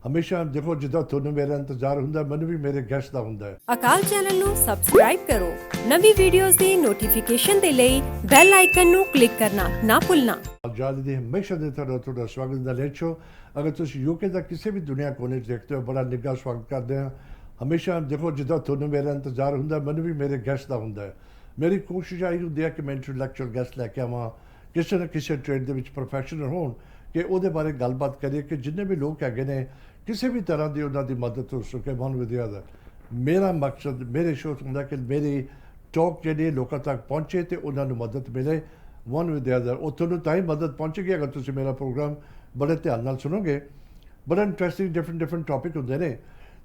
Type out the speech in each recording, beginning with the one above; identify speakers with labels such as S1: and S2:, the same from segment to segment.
S1: ਹਮੇਸ਼ਾ ਦੇਖੋ ਜਿੱਦਾਂ ਤੁਹਾਨੂੰ ਮੇਰਾ ਇੰਤਜ਼ਾਰ ਹੁੰਦਾ ਮੈਨੂੰ ਵੀ ਮੇਰੇ ਗੈਸਟ ਦਾ ਹੁੰਦਾ ਹੈ।
S2: ਅਕਾਲ ਚੈਨਲ ਨੂੰ ਸਬਸਕ੍ਰਾਈਬ ਕਰੋ ਨਵੀਂ ਵੀਡੀਓਜ਼ ਦੀ ਨੋਟੀਫਿਕੇਸ਼ਨ ਦੇ ਲਈ ਬੈਲ ਆਈਕਨ ਨੂੰ ਕਲਿੱਕ ਕਰਨਾ ਨਾ ਭੁੱਲਣਾ।
S1: ਆਜ਼ਾਦੀ ਦੇ ਹਮੇਸ਼ਾ ਦੇ ਤੁਹਾਡਾ ਸਵਾਗਤ ਦਾ ਲੇਟ ਸ਼ੋ। ਅਗਰ ਤੁਸੀਂ ਯੂਕੇ ਦਾ ਕਿਸੇ ਵੀ ਦੁਨੀਆ ਕੋਨੇ 'ਚ ਦੇਖਦੇ ਹੋ ਬੜਾ ਨਿੱਘਾ ਸਵਾਗਤ ਕਰਦੇ ਹਾਂ। ਹਮੇਸ਼ਾ ਦੇਖੋ ਜਿੱਦਾਂ ਤੁਹਾਨੂੰ ਮੇਰਾ ਇੰਤਜ਼ਾਰ ਹੁੰਦਾ ਮੈਨੂੰ ਵੀ ਮੇਰੇ ਗੈਸਟ ਦਾ ਹੁੰਦਾ ਹੈ। ਮੇਰੀ ਕੋਸ਼ਿਸ਼ ਆਈ ਹੁੰਦੀ ਹੈ ਕਿ ਮੈਂ ਇੰਟਲੈਕਚੁਅਲ ਗੈਸਟ ਲੈ ਕੇ ਆਵਾਂ ਕਿਸੇ ਨਾ ਕਿਸੇ ਟ੍ਰੇਡ ਦੇ ਵਿੱਚ ਪ੍ਰੋਫੈਸ਼ਨਲ ਹੋਣ ਕਿ ਉਹਦੇ ਬਾਰੇ ਗੱਲਬਾਤ ਕਰੀਏ ਕਿ ਜਿੰਨੇ ਵੀ ਲੋਕ ਹੈਗੇ ਨੇ ਕਿਸੇ ਵੀ ਤਰ੍ਹਾਂ ਦੀ ਉਹਨਾਂ ਦੀ ਮਦਦ ਹੋ ਸਕੇ ਵਨ ਵਿਦ ਦੀ ਅਦਰ। ਮੇਰਾ ਮਕਸਦ ਮੇਰੇ ਸ਼ੋਅ ਹੁੰਦਾ ਕਿ ਮੇਰੀ ਟਾਕ ਜਿਹੜੀ ਲੋਕਾਂ ਤੱਕ ਪਹੁੰਚੇ ਅਤੇ ਉਹਨਾਂ ਨੂੰ ਮਦਦ ਮਿਲੇ ਵਨ ਵਿਦ ਦੀ ਅਦਰ। ਉਹ ਤੁਹਾਨੂੰ ਤਾਂ ਹੀ ਮਦਦ ਪਹੁੰਚੇਗੀ ਅਗਰ ਤੁਸੀਂ ਮੇਰਾ ਪ੍ਰੋਗਰਾਮ ਬੜੇ ਧਿਆਨ ਨਾਲ ਸੁਣੋਗੇ। ਬੜਾ ਇੰਟਰਸਟਿੰਗ ਡਿਫਰੈਂਟ ਟੌਪਿਕ ਹੁੰਦੇ ਨੇ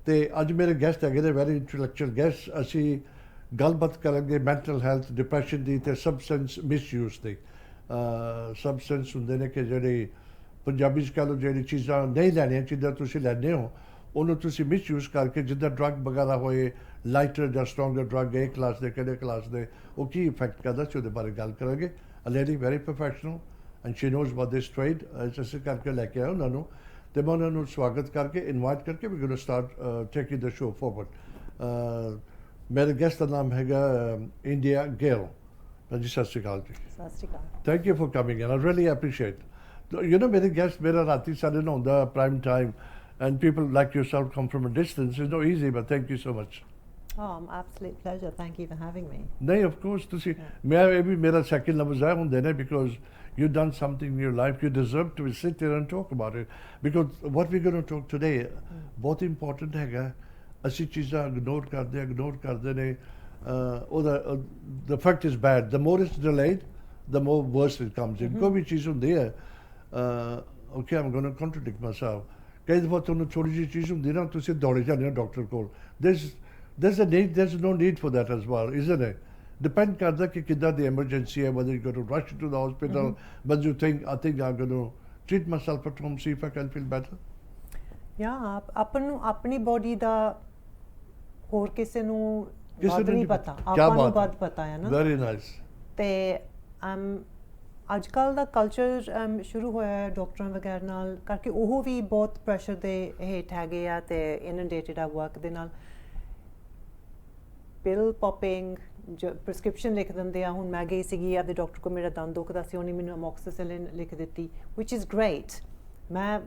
S1: ਅਤੇ ਅੱਜ ਮੇਰੇ ਗੈਸਟ ਹੈਗੇ ਨੇ ਵੈਰੀ ਇੰਟਲੈਕਚੁਅਲ ਗੈਸਟ। ਅਸੀਂ ਗੱਲਬਾਤ ਕਰਾਂਗੇ ਮੈਂਟਲ ਹੈਲਥ ਡਿਪਰੈਸ਼ਨ ਦੀ ਅਤੇ ਸਬਸਟੈਂਸ ਮਿਸਯੂਜ਼ ਦੀ। ਸਬਸਟੈਂਸ ਹੁੰਦੇ ਨੇ ਕਿ ਜਿਹੜੀ ਪੰਜਾਬੀ 'ਚ ਕਹਿ ਲਓ ਜਿਹੜੀ ਚੀਜ਼ਾਂ ਨਹੀਂ ਲੈਣੀਆਂ ਚੀਜ਼ਾਂ ਤੁਸੀਂ ਲੈਂਦੇ ਹੋ ਉਹਨੂੰ ਤੁਸੀਂ ਮਿਸਯੂਜ਼ ਕਰਕੇ ਜਿੱਦਾਂ ਡਰੱਗ ਵਗੈਰਾ ਹੋਏ ਲਾਈਟਰ ਜਾਂ ਸਟਰੋਂਗਰ ਡਰੱਗ A ਕਲਾਸ ਦੇ ਕਿਹੜੇ ਕਲਾਸ ਦੇ ਉਹ ਕੀ ਇਫੈਕਟ ਕਰਦਾ ਸੀ ਉਹਦੇ ਬਾਰੇ ਗੱਲ ਕਰਾਂਗੇ। A lady very professional and she knows about this trade. ਅਸੀਂ ਕਰਕੇ ਲੈ ਕੇ ਆਇਆ ਉਹਨਾਂ ਨੂੰ ਅਤੇ ਮੈਂ ਉਹਨਾਂ ਨੂੰ ਸਵਾਗਤ ਕਰਕੇ ਇਨਵਾਈਟ ਕਰਕੇ we going to start taking the show forward. ਮੇਰੇ ਗੈਸਟ ਦਾ ਨਾਮ ਹੈਗਾ ਇੰਡੀਆ ਗਿੱਲ। ਜੀ Sat Sri Akal ji.
S3: Sat Sri Akal.
S1: Thank you for coming and I really appreciate. You know, ਮੇਰੇ ਗੈਸਟ ਮੇਰਾ ਰਾਤੀ ਸਾਡੇ ਨਾਲ ਹੁੰਦਾ prime time and people like yourself come from a distance. It's not easy, but thank you so much.
S3: Oh, absolute pleasure. Thank you for having me.
S1: ਨਹੀਂ of course ਤੁਸੀਂ ਮੈਂ ਇਹ ਵੀ ਮੇਰਾ ਸੈਕਿੰਡ ਲਫ਼ਜ਼ ਹੈ ਹੁੰਦੇ ਨੇ because you've done something in your life. You deserve to sit there and talk about it because what we're going to talk today ਬਹੁਤ ਇੰਪੋਰਟੈਂਟ ਹੈਗਾ। ਅਸੀਂ ਚੀਜ਼ਾਂ ਇਗਨੋਰ ਕਰਦੇ ਨੇ ਉਹਦਾ the fact is bad. The more it's delayed the more worse it comes in. ਕੋਈ ਵੀ ਚੀਜ਼ ਹੁੰਦੀ ਹੈ okay I'm going to contradict myself. ਕਈ ਦਫਾ ਤੁਹਾਨੂੰ ਥੋੜ੍ਹੀ ਜਿਹੀ ਚੀਜ਼ ਹੁੰਦੀ ਨਾ ਤੁਸੀਂ ਦੌੜੇ ਜਾਂਦੇ ਹੋ ਡਾਕਟਰ ਕੋਲ। there's no need for that as well, isn't it? Depend ਕਰਦਾ ਕਿ ਕਿੱਦਾਂ ਦੀ ਐਮਰਜੈਂਸੀ ਹੈ whether you're going to rush to the hospital but you think I think I'm going to treat myself at home see if I can feel better.
S3: ਆਪਾਂ ਨੂੰ ਆਪਣੀ body ਦਾ ਹੋਰ ਕਿਸੇ ਨੂੰ ਵੱਧ ਨਹੀਂ ਪਤਾ ਆਪਾਂ ਨੂੰ ਵੱਧ ਪਤਾ ਹੈ ਨਾ।
S1: Very nice.
S3: ਤੇ ਅੱਜ ਕੱਲ੍ਹ ਦਾ ਕਲਚਰ ਸ਼ੁਰੂ ਹੋਇਆ ਹੈ ਡਾਕਟਰਾਂ ਵਗੈਰਾ ਨਾਲ ਕਰਕੇ ਉਹ ਵੀ ਬਹੁਤ ਪ੍ਰੈਸ਼ਰ ਦੇ ਹੇਠ ਹੈਗੇ ਆ ਅਤੇ ਇਨਡੇਟਡ ਆ ਵਰਕ ਦੇ ਨਾਲ। ਪਿਲ ਪੋਪਿੰਗ ਜੋ ਪ੍ਰਿਸਕ੍ਰਿਪਸ਼ਨ ਲਿਖ ਦਿੰਦੇ ਆ। ਹੁਣ ਮੈਂ ਗਈ ਸੀਗੀ ਆਪਦੇ ਡਾਕਟਰ ਕੋਲ ਮੇਰਾ ਦੰਦ ਦੁਖਦਾ ਸੀ ਉਹਨੇ ਮੈਨੂੰ ਅਮੋਕਸਿਸਿਲਿਨ ਲਿਖ ਦਿੱਤੀ ਵਿਚ ਇਜ਼ ਗ੍ਰੇਟ। ਮੈਂ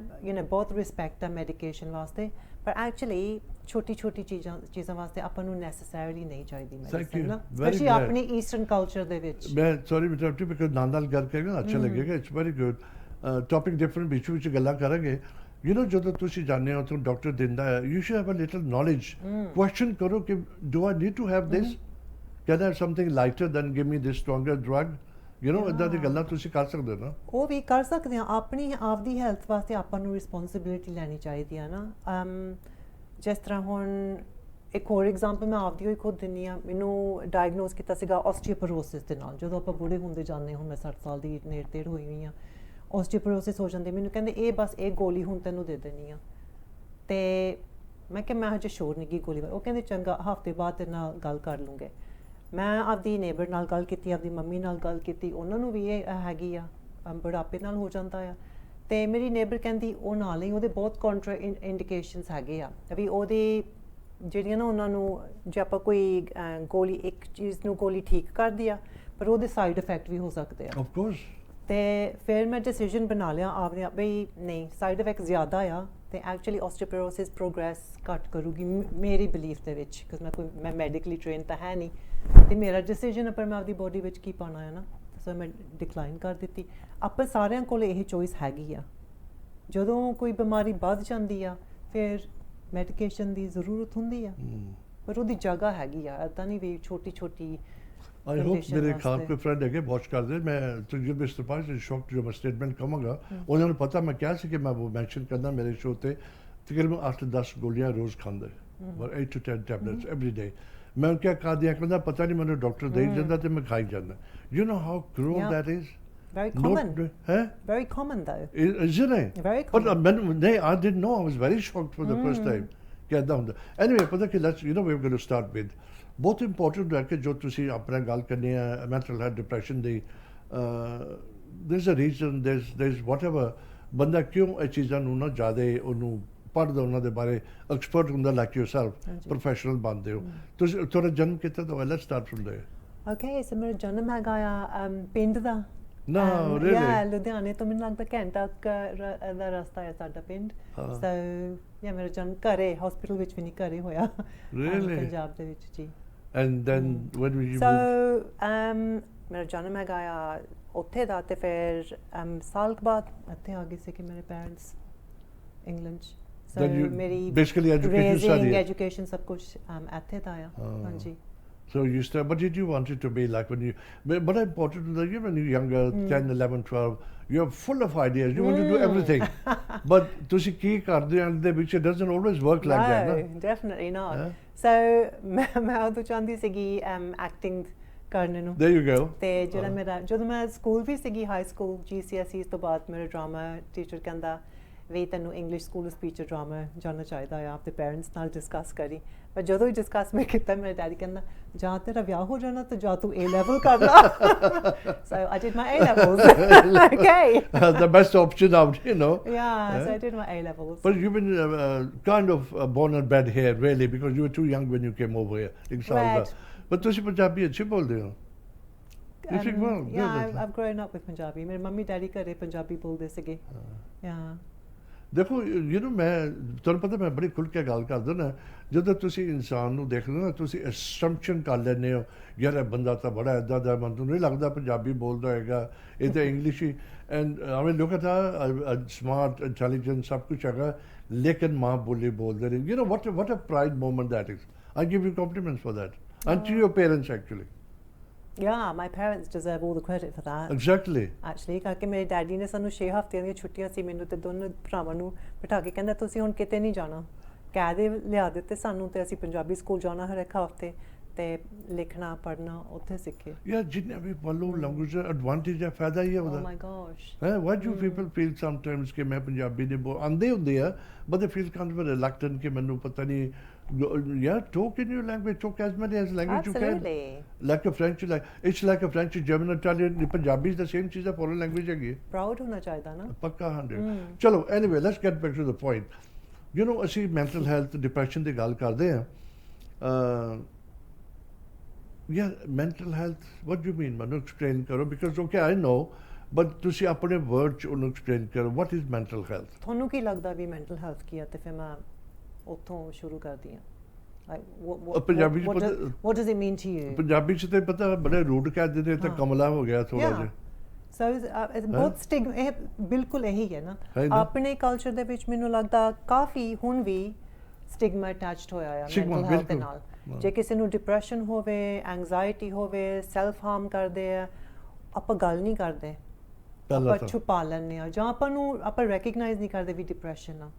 S3: ਬਹੁਤ ਰਿਸਪੈਕਟ ਆ ਮੈਡੀਕੇਸ਼ਨ ਵਾਸਤੇ ਪਰ ਐਕਚੁਅਲੀ ਛੋਟੀ ਚੀਜ਼ਾਂ ਵਾਸਤੇ ਆਪਾਂ ਨੂੰ ਨੈਸੈਸਰੀਲੀ ਨਹੀਂ ਚਾਹੀਦੀ ਮੈਡੀਸਨ ਨਾ ਸਪੈਸ਼ਲੀ ਆਪਣੇ ਈਸਟਰਨ ਕਲਚਰ ਦੇ ਵਿੱਚ।
S1: ਮੈਂ ਸੌਰੀ ਇੰਟਰਪਟ ਬਿਕਾਜ਼ ਨਾਲ ਗੱਲ ਕਰਕੇ ਅੱਛਾ ਲੱਗੇਗਾ। It's very good topic different ਵਿੱਚ ਗੱਲਾਂ ਕਰਾਂਗੇ। ਜਦੋਂ ਤੁਸੀਂ ਜਾਣਦੇ ਹੋ ਤੁਹਾਨੂੰ ਡਾਕਟਰ ਦਿੰਦਾ ਹੈ you should have a little knowledge. Question ਕਰੋ ਕਿ do I need to have this can have something lighter than give me this stronger drug ਇੱਦਾਂ ਦੀ ਗੱਲਾਂ ਤੁਸੀਂ ਕਰ ਸਕਦੇ ਹੋ ਨਾ। ਉਹ
S3: ਵੀ ਕਰ ਸਕਦੇ ਹਾਂ। ਆਪਣੀ ਆਪਦੀ ਹੈਲਥ ਵਾਸਤੇ ਆਪਾਂ ਨੂੰ ਰਿਸਪੋਂਸਿਬਿਲਿਟੀ ਲੈਣੀ ਚਾਹੀਦੀ ਆ ਨਾ। ਜਿਸ ਤਰ੍ਹਾਂ ਹੁਣ ਇੱਕ ਹੋਰ ਐਗਜ਼ਾਮਪਲ ਮੈਂ ਆਪਦੀ ਹੋਈ ਖੁਦ ਦਿੰਦੀ ਹਾਂ। ਮੈਨੂੰ ਡਾਇਗਨੋਸ ਕੀਤਾ ਸੀਗਾ ਆਸਟੀਓਪੋਰੋਸਿਸ ਦੇ ਨਾਲ। ਜਦੋਂ ਆਪਾਂ ਬੁੜੇ ਹੁੰਦੇ ਜਾਂਦੇ ਹੁਣ ਮੈਂ 60 ਸਾਲ ਦੀ ਨੇੜੇ ਤੇੜ ਹੋਈ ਹੋਈ ਹਾਂ ਆਸਟੀਓਪੋਰੋਸਿਸ ਹੋ ਜਾਂਦੇ। ਮੈਨੂੰ ਕਹਿੰਦੇ ਇਹ ਬਸ ਇਹ ਗੋਲੀ ਹੁਣ ਤੈਨੂੰ ਦੇ ਦੇਣੀ ਆ ਅਤੇ ਮੈਂ ਕਿਹਾ ਮੈਂ ਹਜੇ ਸ਼ੋਰ ਨਹੀਂ ਗੀ ਗੋਲੀ ਉਹ ਕਹਿੰਦੇ ਚੰਗਾ ਹਫ਼ਤੇ ਬਾਅਦ ਤੇਰੇ ਨਾਲ ਗੱਲ ਕਰ ਲੂੰਗੇ। ਮੈਂ ਆਪਦੀ ਨੇਬਰ ਨਾਲ ਗੱਲ ਕੀਤੀ ਆਪਦੀ ਮੰਮੀ ਨਾਲ ਗੱਲ ਕੀਤੀ ਉਹਨਾਂ ਨੂੰ ਵੀ ਇਹ ਹੈਗੀ ਆ ਬੁਢਾਪੇ ਨਾਲ ਹੋ ਜਾਂਦਾ ਆ ਅਤੇ ਮੇਰੀ ਨੇਬਰ ਕਹਿੰਦੀ ਉਹ ਨਾਲ ਹੀ ਉਹਦੇ ਬਹੁਤ ਕੰਟਰਾ ਇੰਡੀਕੇਸ਼ਨਸ ਹੈਗੇ ਆ ਵੀ ਉਹਦੀ ਜਿਹੜੀਆਂ ਨਾ ਉਹਨਾਂ ਨੂੰ ਜੇ ਆਪਾਂ ਕੋਈ ਗੋਲੀ ਇੱਕ ਚੀਜ਼ ਨੂੰ ਗੋਲੀ ਠੀਕ ਕਰਦੀ ਆ ਪਰ ਉਹਦੇ ਸਾਈਡ ਇਫੈਕਟ ਵੀ ਹੋ ਸਕਦੇ ਆ।
S1: Of course. ਅਤੇ ਫਿਰ ਮੈਂ ਡਿਸੀਜ਼ਨ ਬਣਾ ਲਿਆ ਆਪਦੇ ਆਪ ਬਈ ਨਹੀਂ ਸਾਈਡ ਇਫੈਕਟ ਜ਼ਿਆਦਾ ਆ ਅਤੇ ਐਕਚੁਅਲੀ ਆਸਟੀਓਪੋਰੋਸਿਸ ਪ੍ਰੋਗਰੈਸ ਘੱਟ ਕਰੂਗੀ ਮੇਰੀ ਬਿਲੀਫ ਦੇ ਵਿੱਚ ਬਿਕਾਜ਼ ਮੈਂ ਮੈਡੀਕਲੀ ਟ੍ਰੇਨ ਤਾਂ ਹੈ ਨਹੀਂ ਅਤੇ ਮੇਰਾ ਡਿਸੀਜ਼ਨ ਹੈ ਪਰ ਮੈਂ ਆਪਦੀ ਬੋਡੀ ਵਿੱਚ ਕੀ ਪਾਉਣਾ ਹੈ ਨਾ ਸੋ ਮੈਂ ਡਿਕਲਾਈਨ ਕਰ ਦਿੱਤੀ। ਆਪਾਂ ਸਾਰਿਆਂ ਕੋਲ ਇਹ ਚੋਇਸ ਹੈਗੀ ਆ। ਜਦੋਂ ਕੋਈ ਬਿਮਾਰੀ ਵੱਧ ਜਾਂਦੀ ਆ ਫਿਰ ਮੈਡੀਕੇਸ਼ਨ ਦੀ ਜ਼ਰੂਰਤ ਹੁੰਦੀ ਆ ਪਰ ਉਹਦੀ ਜਗ੍ਹਾ ਹੈਗੀ ਆ ਇੱਦਾਂ ਨਹੀਂ ਵੀ ਛੋਟੀ ਆਈ ਹੋਪ ਮੇਰੇ ਖਾਸ ਕੋਈ ਫਰੈਂਡ ਹੈਗੇ ਵਾਚ ਕਰਦੇ ਮੈਂ ਤੁਸੀਂ ਵੀ ਸਰਪ੍ਰਾਈਜ਼ ਸ਼ੌਕ ਜੋ ਮੈਂ ਸਟੇਟਮੈਂਟ ਕਹਾਂਗਾ ਉਹਨਾਂ ਨੂੰ ਪਤਾ ਮੈਂ ਕਿਹਾ ਸੀ ਕਿ ਮੈਂ ਉਹ ਮੈਂਸ਼ਨ ਕਰਦਾ ਮੇਰੇ ਸ਼ੋਅ 'ਤੇ ਤਕਰੀਬਨ 8-10 ਗੋਲੀਆਂ ਰੋਜ਼ ਖਾਂਦੇ ਪਰ 8 to 10 ਟੈਬਲੇਟਸ ਐਵਰੀ ਡੇ। ਮੈਂ ਕਿਹਾ ਖਾਦੀਆਂ ਕਹਿੰਦਾ ਪਤਾ ਨਹੀਂ ਮੈਨੂੰ ਡਾਕਟਰ ਦੇ ਜਾਂਦਾ ਅਤੇ ਮੈਂ ਖਾਈ ਜਾਂਦਾ। You know how cruel that is.
S3: Very common. Very common though.
S1: Isn't it?
S3: Very common.
S1: But I didn't know. I was very shocked for the first time. Anyway, ਪਤਾ ਕਿ let's we're going to start with ਬਹੁਤ important ਹੈ ਕਿ ਜੋ ਤੁਸੀਂ ਆਪਣਾ ਗੱਲ ਕਰਨੀ ਹੈ mental health depression the there's a reason there's whatever ਬੰਦਾ ਕਿਉਂ ਇਹ ਚੀਜ਼ਾਂ ਨੂੰ ਨਾ ਜ਼ਿਆਦਾ ਉਹਨੂੰ ਪੜ੍ਹਦੇ ਉਹਨਾਂ ਦੇ ਬਾਰੇ ਐਕਸਪਰਟ ਹੁੰਦਾ ਲਾਈਕ ਯੂਰਸੈਲਫ ਪ੍ਰੋਫੈਸ਼ਨਲ ਬਣਦੇ ਹੋ ਤੁਸੀਂ ਤੁਹਾਡਾ ਜਨਮ ਕਿੱਥੇ ਤੋਂ let's start from there
S3: okay so ਮੇਰਾ ਜਨਮ ਹੈਗਾ ਆ ਪਿੰਡ ਦਾ
S1: No, really?
S3: Yeah, ਲੁਧਿਆਣੇ ਤੋਂ ਮੈਨੂੰ ਲੱਗਦਾ ਘੰਟਾ ਦਾ ਰਸਤਾ ਹੈ ਸਾਡਾ ਪਿੰਡ ਸੋ ਯਾ ਮੇਰਾ ਜਨਮ ਘਰੇ ਹਸਪੀਟਲ ਵਿੱਚ ਵੀ ਨਹੀਂ ਘਰੇ ਹੋਇਆ ਪੰਜਾਬ ਦੇ ਵਿੱਚ ਜੀ
S1: and then when were you
S3: moved? ਮੇਰਾ ਜਨਮ ਹੈਗਾ ਆ ਉੱਥੇ ਦਾ ਤੇ ਫਿਰ ਸਾਲ ਬਾਅਦ ਇੱਥੇ ਆ ਗਏ ਸੀ ਕਿ ਮੇਰੇ ਪੇਰੈਂਟਸ ਇੰਗਲੈਂਡ ਸੋ ਮੇਰੀ
S1: basically
S3: education ਸਭ ਕੁਝ ਇੱਥੇ ਦਾ ਆ ਹਾਂਜੀ
S1: So you start, what did you want it to be like when you, but important that you when you're younger, 10, 11, 12, you're full of ideas, you want to do everything. But ਤੁਸੀਂ ਕੀ ਕਰਦੇ and the which it doesn't always work like that.
S3: No, definitely not. So ਮੈਂ ਉਦੋਂ ਚਾਹੁੰਦੀ ਸੀਗੀ acting ਕਰਨ ਨੂੰ
S1: There you go.
S3: ਤੇ ਜਿਹੜਾ ਮੇਰਾ ਜਦੋਂ ਮੈਂ ਸਕੂਲ ਵੀ ਸੀਗੀ ਹਾਈ ਸਕੂਲ GCSE ਤੋਂ ਬਾਅਦ ਮੇਰਾ ਡਰਾਮਾ ਟੀਚਰ ਕਹਿੰਦਾ ਵੀ ਤੈਨੂੰ ਇੰਗਲਿਸ਼ ਸਕੂਲ ਸਪੀਚ ਡਰਾਮਾ ਜਾਣਾ ਚਾਹੀਦਾ ਆ ਆਪਣੇ ਪੇਰੈਂਟਸ ਨਾਲ ਡਿਸਕਸ ਕਰੀ ਪਰ ਜਦੋਂ ਹੀ ਡਿਸਕਸ ਮੈਂ ਕੀਤਾ ਮੇਰੇ ਡੈਡੀ ਕਹਿੰਦਾ ਜਾਂ ਤੇਰਾ ਵਿਆਹ ਹੋ ਜਾਣਾ ਤੇ ਜਾਂ ਤੂੰ A level ਕਰ ਲਾ so I did my A levels okay
S1: the best option out, you know.
S3: Yeah, so I did my A levels.
S1: But you've been kind of born and bred here really because you were too young when you came over here. But ਤੁਸੀਂ ਪੰਜਾਬੀ ਅੱਛੀ ਬੋਲਦੇ ਹੋ You speak well.
S3: Yeah, I've grown up with Punjabi. ਮੇਰੇ mummy daddy ਘਰੇ ਪੰਜਾਬੀ ਬੋਲਦੇ ਸੀਗੇ yeah
S1: ਦੇਖੋ you know ਮੈਂ ਤੁਹਾਨੂੰ ਪਤਾ ਮੈਂ ਬੜੀ ਖੁੱਲ੍ਹ ਕੇ ਗੱਲ ਕਰਦਾ ਨਾ ਜਦੋਂ ਤੁਸੀਂ ਇਨਸਾਨ ਨੂੰ ਦੇਖਦੇ ਹੋ ਨਾ ਤੁਸੀਂ ਅਸੰਪਸ਼ਨ ਕਰ ਲੈਂਦੇ ਹੋ ਯਾਰ ਇਹ ਬੰਦਾ ਤਾਂ ਬੜਾ ਇੱਦਾਂ ਦਾ ਮੈਨੂੰ ਨਹੀਂ ਲੱਗਦਾ ਪੰਜਾਬੀ ਬੋਲਦਾ ਹੋਏਗਾ ਇਹ ਤਾਂ ਇੰਗਲਿਸ਼ ਹੀ and I mean look at smart intelligent ਸਭ ਕੁਛ ਹੈਗਾ ਲੇਕਿਨ ਮਾਂ ਬੋਲੀ ਬੋਲਦੇ ਨੇ you know what a pride moment that is I give you compliments for that and to your parents actually
S3: Yeah, my parents deserve all the credit for that.
S1: Exactly.
S3: Actually, because ਮੇਰੇ daddy ਨੇ ਸਾਨੂੰ 6 ਹਫ਼ਤਿਆਂ ਦੀਆਂ ਛੁੱਟੀਆਂ ਸੀ ਮੈਨੂੰ ਤੇ ਦੋਨੋਂ ਭਰਾਵਾਂ ਨੂੰ ਬਿਠਾ ਕੇ ਕਹਿੰਦਾ ਤੁਸੀਂ ਹੁਣ ਕਿਤੇ ਨਹੀਂ ਜਾਣਾ ਕਹਿ ਦੇ ਲਿਆ ਦਿੱਤੇ ਸਾਨੂੰ ਤੇ ਅਸੀਂ ਪੰਜਾਬੀ ਸਕੂਲ ਜਾਣਾ ਹਰ ਇੱਕ ਹਫ਼ਤੇ ਤੇ ਲਿਖਣਾ ਪੜ੍ਹਨਾ ਉੱਥੇ ਸਿੱਖੇ
S1: ਯਾਰ ਜਿੰਨੇ ਵੀ ਬੋਲੋ ਲੈਂਗੁਏਜ ਦਾ ਐਡਵਾਂਟੇਜ ਹੈ ਫਾਇਦਾ ਹੀ ਹੈ ਉਹਦਾ
S3: Oh my gosh.
S1: Why do people feel sometimes ਕਿ ਮੈਂ ਪੰਜਾਬੀ ਦੇ ਆਉਂਦੇ ਹੁੰਦੇ ਆ but they feel kind of reluctant ਕਿ ਮੈਨੂੰ ਪਤਾ ਨਹੀਂ yeah talk in your language talk as many as language
S3: Absolutely.
S1: you can like a French like it's like a French German Italian Punjabi is the same ਚੀਜ਼ ਹੈ foreign language ਹੈਗੀ
S3: Proud ਹੋਣਾ ਚਾਹੀਦਾ ਨਾ
S1: ਪੱਕਾ 100 ਚਲੋ anyway let's get back to the point you know ਅਸੀਂ mental health depression ਦੀ ਗੱਲ ਕਰਦੇ ਆ yeah mental health what do you mean ਮੈਨੂੰ explain ਕਰੋ because okay I know but ਤੁਸੀਂ ਆਪਣੇ word ਚ ਉਹਨੂੰ explain ਕਰੋ what is mental health
S3: ਤੁਹਾਨੂੰ ਕੀ ਲੱਗਦਾ ਵੀ mental health ਕੀ ਹੈ ਤੇ ਫਿਰ ਮੈਂ ਉੱਥੋਂ ਸ਼ੁਰੂ ਕਰਦੀ ਹਾਂ
S1: Punjabi
S3: what does it mean to you
S1: Punjabi ਚ ਤੇ ਪਤਾ ਬੜੇ ਰੂਡ ਕਹਿੰਦੇ ਨੇ ਤਾਂ ਕਮਲਾ ਹੋ ਗਿਆ ਥੋੜਾ ਜਿਹਾ
S3: ਸੋ ਬਹੁਤ ਸਟਿਗਮਾ ਇਹ ਬਿਲਕੁਲ ਇਹੀ ਹੈ ਨਾ ਆਪਣੇ ਕਲਚਰ ਦੇ ਵਿੱਚ ਮੈਨੂੰ ਲੱਗਦਾ ਕਾਫੀ ਹੁਣ ਵੀ ਸਟਿਗਮਾ ਅਟੈਚਡ ਹੋਇਆ ਹੈ ਮੈਂਟਲ ਹੈਲਥ ਦੇ ਨਾਲ ਜੇ ਕਿਸੇ ਨੂੰ ਡਿਪਰੈਸ਼ਨ ਹੋਵੇ ਐਂਗਜ਼ਾਇਟੀ ਹੋਵੇ ਸੈਲਫ ਹਾਰਮ ਕਰਦੇ ਆ ਆਪਾਂ ਗੱਲ ਨਹੀਂ ਕਰਦੇ ਆਪਾਂ ਛੁਪਾ ਲੈਂਦੇ ਆ ਜਾਂ ਆਪਾਂ ਰੈਕਗਨਾਈਜ਼ ਨਹੀਂ ਕਰਦੇ ਵੀ ਡਿਪਰੈਸ਼ਨ ਆ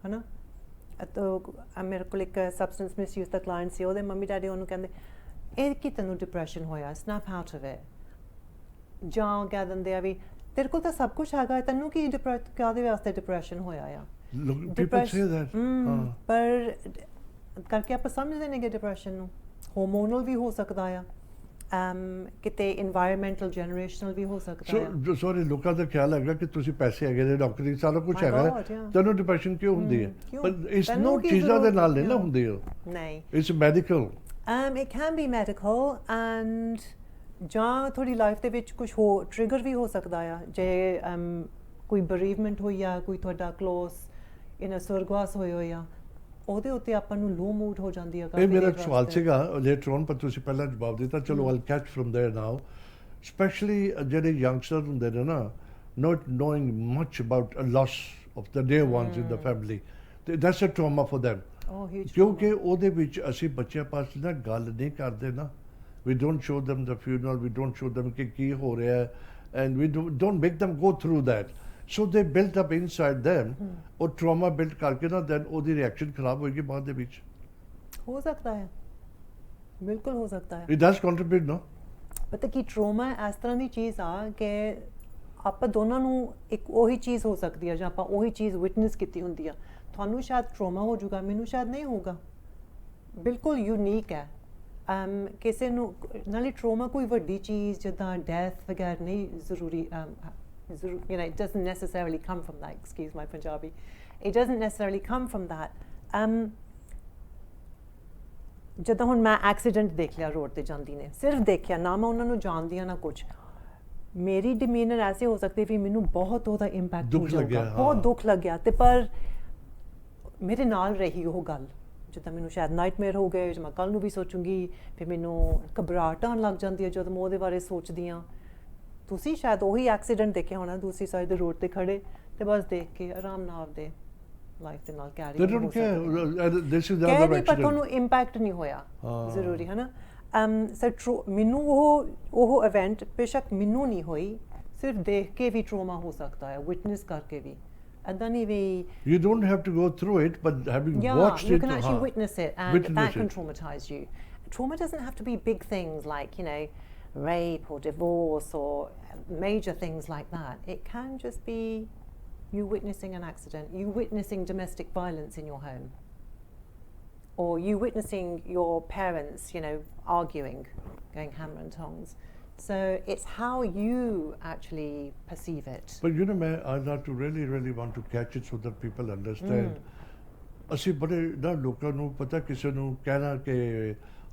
S3: ਹਨਾ ਮੇਰੇ ਕੋਲ ਇੱਕ ਸਬਸਟੈਂਸ ਮਿਸਯੂਜ਼ ਦਾ ਕਲਾਇੰਟ ਸੀ ਉਹਦੇ ਮੰਮੀ ਡੈਡੀ ਉਹਨੂੰ ਕਹਿੰਦੇ ਇਹ ਕਿ ਤੈਨੂੰ ਡਿਪਰੈਸ਼ਨ ਹੋਇਆ ਸਨੈਪ ਆਊਟ ਆਫ ਇਟ ਜਾਂ ਕਹਿ ਦਿੰਦੇ ਆ ਵੀ ਤੇਰੇ ਕੋਲ ਤਾਂ ਸਭ ਕੁਝ ਹੈਗਾ ਤੈਨੂੰ ਕੀ ਕਾਹਦੇ ਵਾਸਤੇ ਡਿਪਰੈਸ਼ਨ ਹੋਇਆ ਆ ਪਰ ਕਰਕੇ ਆਪਾਂ ਸਮਝਦੇ ਨੇਗੇ ਡਿਪਰੈਸ਼ਨ ਨੂੰ ਹਾਰਮੋਨਲ ਵੀ ਹੋ ਸਕਦਾ ਆ ਕਿਤੇ ਇਨਵਾਇਰਨਮੈਂਟਲ ਜਨਰੇਸ਼ਨਲ ਵੀ ਹੋ ਸਕਦਾ ਹੈ
S1: ਸੋਰੀ ਲੋਕਾਂ ਦਾ ਖਿਆਲ ਹੈਗਾ ਕਿ ਤੁਸੀਂ ਪੈਸੇ ਹੈਗੇ ਨੇ ਡਾਕਟਰੀ ਸਾਰਾ ਕੁਝ ਹੈਗਾ ਤੁਹਾਨੂੰ ਡਿਪਰੈਸ਼ਨ ਕਿਉਂ ਹੁੰਦੀ ਹੈ ਪਰ ਇਸ ਨੋ ਚੀਜ਼ਾਂ ਦੇ ਨਾਲ ਨਹੀਂ ਨਾ ਹੁੰਦੀ
S3: ਨਹੀਂ
S1: it's medical
S3: it can be medical and ਜਾਂ ਤੁਹਾਡੀ ਲਾਈਫ ਦੇ ਵਿੱਚ ਕੁਝ ਹੋ ਟ੍ਰਿਗਰ ਵੀ ਹੋ ਸਕਦਾ ਆ ਜੇ ਕੋਈ ਬਰੀਵਮੈਂਟ ਹੋਈ ਆ ਕੋਈ ਤੁਹਾਡਾ ਕਲੋਸ ਸੁਰਗਵਾਸ ਹੋਇਆ ਉਹਦੇ ਉੱਤੇ ਆਪਾਂ ਨੂੰ ਲੋ ਮੂਡ ਹੋ ਜਾਂਦੀ ਹੈ
S1: ਇਹ ਮੇਰਾ ਸਵਾਲ ਸੀਗਾ ਲੇਟਰ ਔਨ ਪਰ ਤੁਸੀਂ ਪਹਿਲਾਂ ਜਵਾਬ ਦਿੱਤਾ ਚਲੋ I'll catch from there now specially ਜਿਹੜੇ ਯੰਗਸਟਰ ਹੁੰਦੇ ਨੇ ਨਾ not knowing much about a loss of the dear ones in the family that's a trauma for them ਕਿਉਂਕਿ ਉਹਦੇ ਵਿੱਚ ਅਸੀਂ ਬੱਚਿਆਂ ਪਾਸ ਨਾ ਗੱਲ ਨਹੀਂ ਕਰਦੇ ਨਾ we don't show them the funeral we don't show them ਕਿ ਕੀ ਹੋ ਰਿਹਾ ਹੈ and we don't make them go through that so they built up inside them or trauma built ਕਰਕੇ ਨਾ then ਉਹਦੀ ਰਿਐਕਸ਼ਨ ਖਰਾਬ ਹੋਏਗੀ ਬਾਅਦ ਦੇ ਵਿੱਚ
S3: ਹੋ ਸਕਦਾ ਹੈ ਬਿਲਕੁਲ ਹੋ ਸਕਦਾ ਹੈ
S1: it does contribute no
S3: ਪਤਾ ਕੀ ਟਰਾਮਾ ਇਸ ਤਰ੍ਹਾਂ ਦੀ ਚੀਜ਼ ਆ ਕਿ ਆਪਾਂ ਦੋਨਾਂ ਨੂੰ ਇੱਕ ਉਹੀ ਚੀਜ਼ ਹੋ ਸਕਦੀ ਹੈ ਜਾਂ ਆਪਾਂ ਉਹੀ ਚੀਜ਼ ਵਿਟਨੈਸ ਕੀਤੀ ਹੁੰਦੀ ਆ ਤੁਹਾਨੂੰ ਸ਼ਾਇਦ ਟਰਾਮਾ ਹੋ ਜਾਊਗਾ ਮੈਨੂੰ ਸ਼ਾਇਦ ਨਹੀਂ ਹੋਊਗਾ ਬਿਲਕੁਲ ਯੂਨੀਕ ਹੈ ਕਿਸੇ ਨੂੰ ਨਾਲੇ ਟਰਾਮਾ ਕੋਈ ਵੱਡੀ ਚੀਜ਼ ਜਿੱਦਾਂ ਡੈਥ ਵਗੈਰਾ ਨਹੀਂ ਜ਼ਰੂਰੀ you know, it doesn't necessarily come from that, excuse my Punjabi. it doesn't necessarily come from that. ਜਦੋਂ ਹੁਣ ਮੈਂ ਐਕਸੀਡੈਂਟ ਦੇਖ ਲਿਆ ਰੋਡ 'ਤੇ ਜਾਂਦੀ ਨੇ, ਸਿਰਫ ਦੇਖਿਆ ਨਾ, ਮੈਂ ਉਹਨਾਂ ਨੂੰ ਜਾਣਦੀ ਹਾਂ ਨਾ ਕੁਛ, ਮੇਰੀ ਡਿਮੀਨਰ ਐਸੇ ਹੋ ਸਕਦੀ ਵੀ ਮੈਨੂੰ ਬਹੁਤ ਉਹਦਾ ਇੰਪੈਕਟ ਹੋ ਜਾਊਗਾ, ਬਹੁਤ ਦੁੱਖ ਲੱਗਿਆ, ਤੇ ਪਰ ਮੇਰੇ ਨਾਲ ਰਹੀ ਉਹ ਗੱਲ। ਜਿੱਦਾਂ ਮੈਨੂੰ ਸ਼ਾਇਦ ਨਾਈਟਮੇਅਰ ਹੋ ਗਏ, ਮੈਂ ਕੱਲ੍ਹ ਨੂੰ ਵੀ ਸੋਚੂੰਗੀ, ਫਿਰ ਮੈਨੂੰ ਘਬਰਾਹਟ ਆਉਣ ਲੱਗ ਜਾਂਦੀ ਹੈ ਜਦੋਂ ਮੈਂ ਉਹਦੇ ਬਾਰੇ ਸੋਚਦੀ ਹਾਂ। ਤੁਸੀਂ ਸ਼ਾਇਦ ਉਹੀ ਐਕਸੀਡੈਂਟ ਦੇਖਿਆ ਹੋਣਾ ਦੂਸਰੀ ਸਾਈਡ ਦੇ ਰੋਡ 'ਤੇ ਖੜੇ, ਤੇ ਬਸ ਦੇਖ ਕੇ ਆਰਾਮ ਨਾਲ ਆਪਦੇ ਲਾਈਫ ਦੇ ਨਾਲ ਕੈਰੀ ਹੋ ਸਕਦੇ, ਪਰ ਤੁਹਾਨੂੰ ਇੰਪੈਕਟ ਨਹੀਂ ਹੋਇਆ ਜ਼ਰੂਰੀ ਹੈ ਨਾ। ਸੋ ਮੈਨੂੰ ਉਹ ਇਵੈਂਟ ਬੇਸ਼ੱਕ ਮੈਨੂੰ ਨਹੀਂ ਹੋਈ, ਸਿਰਫ ਦੇਖ ਕੇ ਵੀ ਟਰੋਮਾ ਹੋ ਸਕਦਾ ਹੈ, ਵਿਟਨੈਸ ਕਰਕੇ ਵੀ। ਏਦਾਂ ਨਹੀਂ ਵੀ
S1: you don't have to go through it, but having watched
S3: you
S1: it,
S3: can actually witness it, and that can traumatize you. Trauma doesn't have to be big things like, you know, rape or divorce or major things like that. It can just be you witnessing an accident, you witnessing domestic violence in your home, or you witnessing your parents, you know, arguing, going hammer and tongs. So it's how you actually perceive it.
S1: But you know, I'd like to really want to catch it so that people understand. ਅਸੀਂ ਬੜੇ ਨਾ ਲੋਕਾਂ ਨੂੰ ਪਤਾ, ਕਿਸੇ ਨੂੰ ਕਹਿਣਾ ਕਿ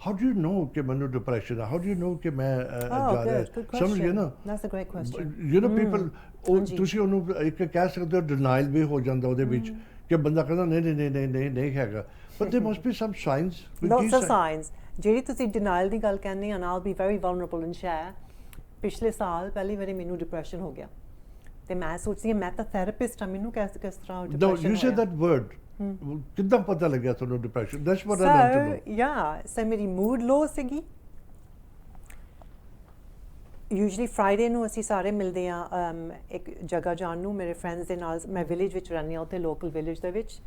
S1: how do you know ਕਿ ਮੈਨੂੰ ਡਿਪਰੈਸ਼ਨ ਹੈ, how do you know ਕਿ ਮੈਂ ਜਾ ਰਿਹਾ, ਸਮਝ ਗਏ ਨਾ?
S3: That's a great question.
S1: You know, people ਤੁਸੀਂ ਉਹਨੂੰ ਇੱਕ ਕਹਿ ਸਕਦੇ ਹੋ, ਡਿਨਾਈਲ ਵੀ ਹੋ ਜਾਂਦਾ ਉਹਦੇ ਵਿੱਚ, ਕਿ ਬੰਦਾ ਕਹਿੰਦਾ ਨਹੀਂ ਹੈਗਾ, but there must be some signs.
S3: Lots of signs. ਜਿਹੜੀ ਤੁਸੀਂ ਡਿਨਾਈਲ ਦੀ ਗੱਲ ਕਹਿੰਦੇ ਆ ਨਾ, I'll be very vulnerable and share. ਪਿਛਲੇ ਸਾਲ ਪਹਿਲੀ ਵਾਰੀ ਮੈਨੂੰ ਡਿਪਰੈਸ਼ਨ ਹੋ ਗਿਆ, ਤੇ ਮੈਂ ਸੋਚਦੀ ਹਾਂ ਮੈਂ ਤਾਂ ਥੈਰੇਪਿਸਟ ਹਾਂ, ਮੈਨੂੰ ਕਿਸ ਤਰ੍ਹਾਂ ਡਿਪਰੈਸ਼ਨ ਹੋਇਆ।
S1: No, you said that word. ਕਿੱਦਾਂ ਪਤਾ ਲੱਗਿਆ ਤੁਹਾਨੂੰ depression? That's what I want to know.
S3: So ਮੇਰੀ ਮੂਡ ਲੋ ਸੀਗੀ। ਯੂਜੂਅਲੀ ਫਰਾਈਡੇ ਨੂੰ ਅਸੀਂ ਸਾਰੇ ਮਿਲਦੇ ਹਾਂ ਇੱਕ ਜਗ੍ਹਾ ਜਾਣ ਨੂੰ, ਮੇਰੇ ਫਰੈਂਡਸ ਦੇ ਨਾਲ। ਮੈਂ ਵਿਲੇਜ ਵਿੱਚ ਰਹਿੰਦੀ ਹਾਂ, ਉੱਥੇ ਲੋਕਲ ਵਿਲੇਜ ਦੇ ਵਿੱਚ,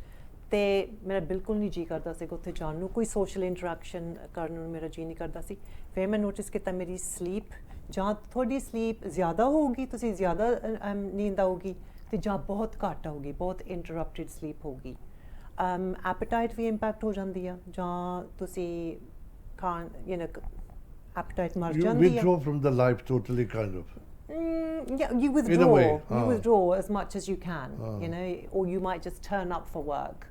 S3: ਤੇ ਮੇਰਾ ਬਿਲਕੁਲ ਨਹੀਂ ਜੀਅ ਕਰਦਾ ਸੀਗਾ ਉੱਥੇ ਜਾਣ ਨੂੰ, ਕੋਈ ਸੋਸ਼ਲ ਇੰਟਰੈਕਸ਼ਨ ਕਰਨ ਨੂੰ ਮੇਰਾ ਜੀਅ ਨਹੀਂ ਕਰਦਾ ਸੀ। ਫਿਰ ਮੈਂ ਨੋਟਿਸ ਕੀਤਾ ਮੇਰੀ ਸਲੀਪ, ਜਾਂ ਤੁਹਾਡੀ ਸਲੀਪ ਜ਼ਿਆਦਾ ਹੋਊਗੀ, ਤੁਸੀਂ ਜ਼ਿਆਦਾ ਨੀਂਦ ਆਊਗੀ, ਤੇ ਜਾਂ ਬਹੁਤ ਘੱਟ ਆਊਗੀ, ਬਹੁਤ ਇੰਟਰਰਪਟਿਡ ਸਲੀਪ ਹੋਊਗੀ। ਐਪੇਟਾਈਟ ਵੀ ਇੰਪੈਕਟ ਹੋ ਜਾਂਦੀ ਆ, ਜਾਂ ਤੁਸੀਂ ਖਾਣ, ਯੂ ਨੋ, ਐਪੇਟਾਈਟ ਮਰ ਜਾਂਦੀ ਆ।
S1: You withdraw from the life totally, kind of.
S3: Yeah, you withdraw.
S1: In a way,
S3: you withdraw as much as you can, you know, or you might just turn up for work.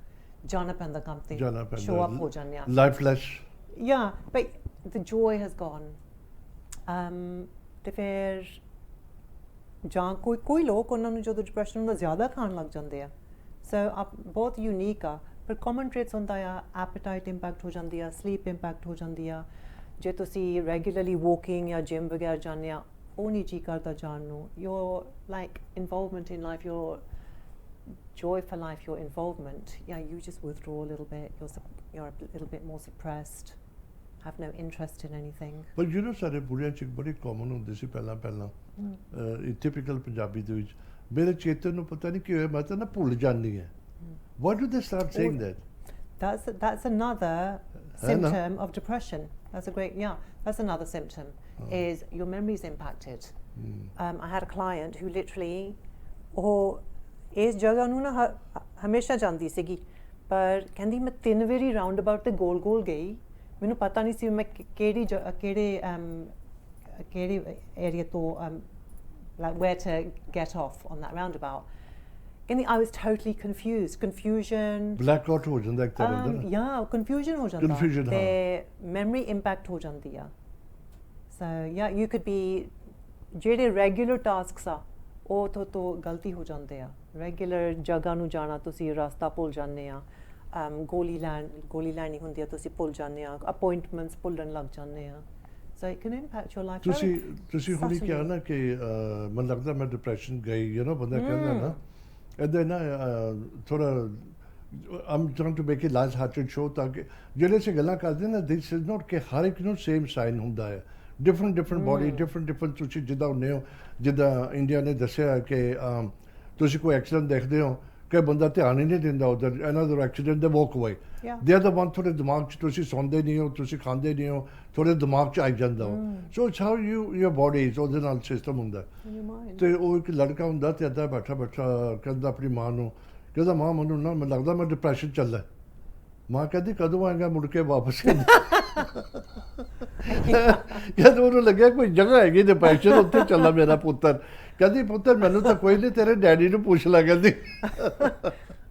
S3: ਜਾਣਾ ਪੈਂਦਾ ਕੰਮ ਤੇ, show up ਹੋ ਜਾਂਦੇ ਆ।
S1: Lifeless.
S3: Yeah, but the joy has gone. ਤੇ ਫਿਰ ਜਾਂ ਕੋਈ ਲੋਕ ਉਹਨਾਂ ਨੂੰ ਜਦੋਂ ਡਿਪਰੈਸ਼ਨ ਹੁੰਦਾ ਜ਼ਿਆਦਾ ਖਾਣ ਲੱਗ ਜਾਂਦੇ ਆ। ਸੋ ਬਹੁਤ ਯੂਨੀਕ ਆ, ਪਰ ਕਾਮਨ ਟ੍ਰੇਟਸ ਹੁੰਦਾ ਆ, ਐਪੇਟਾਈਟ ਇੰਪੈਕਟ ਹੋ ਜਾਂਦੀ ਆ, ਸਲੀਪ ਇੰਪੈਕਟ ਹੋ ਜਾਂਦੀ ਆ। ਜੇ ਤੁਸੀਂ ਰੈਗੂਲਰਲੀ ਵੋਕਿੰਗ ਜਾਂ ਜਿਮ ਵਗੈਰਾ ਜਾਂਦੇ ਆ, ਉਹ ਨਹੀਂ ਜੀਅ ਕਰਦਾ ਜਾਣ ਨੂੰ। your like involvement in life, your joy for life, your involvement, you just withdraw a little bit, you're a little bit more suppressed, have no interest in anything.
S1: But you know, ਸਾਡੇ ਬੁੜਿਆਂ 'ਚ ਬੜੀ common ਹੁੰਦੀ ਸੀ ਪਹਿਲਾਂ typical Punjabi ਦੇ ਵਿੱਚ, ਮੇਰੇ ਚੇਤਨ ਨੂੰ ਪਤਾ ਨਹੀਂ ਕੀ ਹੋਇਆ, ਮੈਂ ਤਾਂ ਨਾ ਭੁੱਲ ਜਾਂਦੀ ਹੈ। Why do they start saying that?
S3: That's another symptom of depression. That's another symptom, is your memory's impacted. I had a client who literally, ਇਸ ਜਗ੍ਹਾ ਨੂੰ ਨਾ ਹਮੇਸ਼ਾ ਜਾਂਦੀ ਸੀਗੀ, ਪਰ ਕਹਿੰਦੀ ਮੈਂ 3 ਵਾਰੀ ਰਾਉਂਡ ਅਬਾਊਟ ਤੇ ਗੋਲ ਗਈ, ਮੈਨੂੰ ਪਤਾ ਨਹੀਂ ਸੀ ਮੈਂ ਕਿਹੜੇ ਏਰੀਆ ਤੋਂ like where to get off on that roundabout. ਕਹਿੰਦੀ I was totally confused. Confusion,
S1: blackout ਹੋ ਜਾਂਦਾ ਇੱਕ ਤਰ੍ਹਾਂ ਦਾ।
S3: confusion ਹੋ ਜਾਂਦਾ, ਤੇ memory impact ਹੋ ਜਾਂਦੀ ਆ। So you could be, ਜਿਹੜੇ regular tasks ਆ ਉਹ ਤੋਂ ਗਲਤੀ ਹੋ ਜਾਂਦੇ ਆ। ਰੈਗੂਲਰ ਜਗ੍ਹਾ ਨੂੰ ਜਾਣਾ, ਤੁਸੀਂ ਰਸਤਾ ਭੁੱਲ ਜਾਂਦੇ ਆ। ਗੋਲੀ ਲੈਣੀ ਹੁੰਦੀ ਆ, ਤੁਸੀਂ ਭੁੱਲ ਜਾਂਦੇ ਆ। ਅਪਾਇੰਟਮੈਂਟਸ ਭੁੱਲਣ ਲੱਗ ਜਾਂਦੇ ਆ। So it can impact your life.
S1: ਤੁਸੀਂ ਹੁਣੀ ਕਿਹਾ ਨਾ ਕਿ ਮੈਨੂੰ ਲੱਗਦਾ ਮੈਂ ਡਿਪਰੈਸ਼ਨ ਗਈ, ਯੂ ਨੋ, ਬੰਦਾ ਕਹਿੰਦਾ ਨਾ ਇੱਦਾਂ ਨਾ ਥੋੜਾ I'm trying to make it light hearted show, ਤਾਂ ਕਿ ਜਿਹੜੇ ਅਸੀਂ ਗੱਲਾਂ ਕਰਦੇ ਨਾ, this is not ਕਿ ਹਰ ਇੱਕ ਨੂੰ ਸੇਮ ਸਾਈਨ ਹੁੰਦਾ ਹੈ। ਡਿਫਰੈਂਟ ਬੋਡੀ, ਡਿਫਰੈਂਟ ਤੁਸੀਂ ਜਿੱਦਾਂ ਹੁੰਦੇ ਹੋ। ਜਿੱਦਾਂ ਇੰਡੀਆ ਨੇ ਦੱਸਿਆ ਕਿ ਤੁਸੀਂ ਕੋਈ ਐਕਸੀਡੈਂਟ ਦੇਖਦੇ ਹੋ ਕਿ ਬੰਦਾ ਧਿਆਨ ਹੀ ਨਹੀਂ ਦਿੰਦਾ ਉੱਧਰ, another accident, they walk away. They are the one, ਤੁਹਾਡੇ ਦਿਮਾਗ 'ਚ ਤੁਸੀਂ ਸੌਂਦੇ ਨਹੀਂ ਹੋ, ਤੁਸੀਂ ਖਾਂਦੇ ਨਹੀਂ ਹੋ, ਤੁਹਾਡੇ ਦਿਮਾਗ 'ਚ ਆਈ ਜਾਂਦਾ ਹੋ। So it's how your body is, ਉਹਦੇ ਨਾਲ ਸਿਸਟਮ ਹੁੰਦਾ। ਤੇ ਉਹ ਇੱਕ ਲੜਕਾ ਹੁੰਦਾ ਤੇ ਇੱਦਾਂ ਬੈਠਾ ਕਹਿੰਦਾ ਆਪਣੀ ਮਾਂ ਨੂੰ, ਕਹਿੰਦਾ ਮਾਂ ਮੈਨੂੰ ਨਾ ਮੈਨੂੰ ਲੱਗਦਾ ਮੈਂ ਡਿਪਰੈਸ਼ਨ ਚੱਲਦਾ। ਮਾਂ ਕਹਿੰਦੀ ਕਦੋਂ ਆਏਗਾ ਮੁੜ ਕੇ ਵਾਪਸ? ਕਹਿੰਦਾ ਉਹਨੂੰ ਲੱਗਿਆ ਕੋਈ ਜਗ੍ਹਾ ਹੈਗੀ ਡਿਪਰੈਸ਼ਨ, ਉੱਥੇ ਚੱਲਾ ਮੇਰਾ ਪੁੱਤਰ। ਕਹਿੰਦੀ ਪੁੱਤਰ ਮੈਨੂੰ ਤਾਂ ਕੋਈ ਨਹੀਂ, ਤੇਰੇ ਡੈਡੀ ਨੂੰ ਪੁੱਛ ਲੈ। ਕਹਿੰਦੀ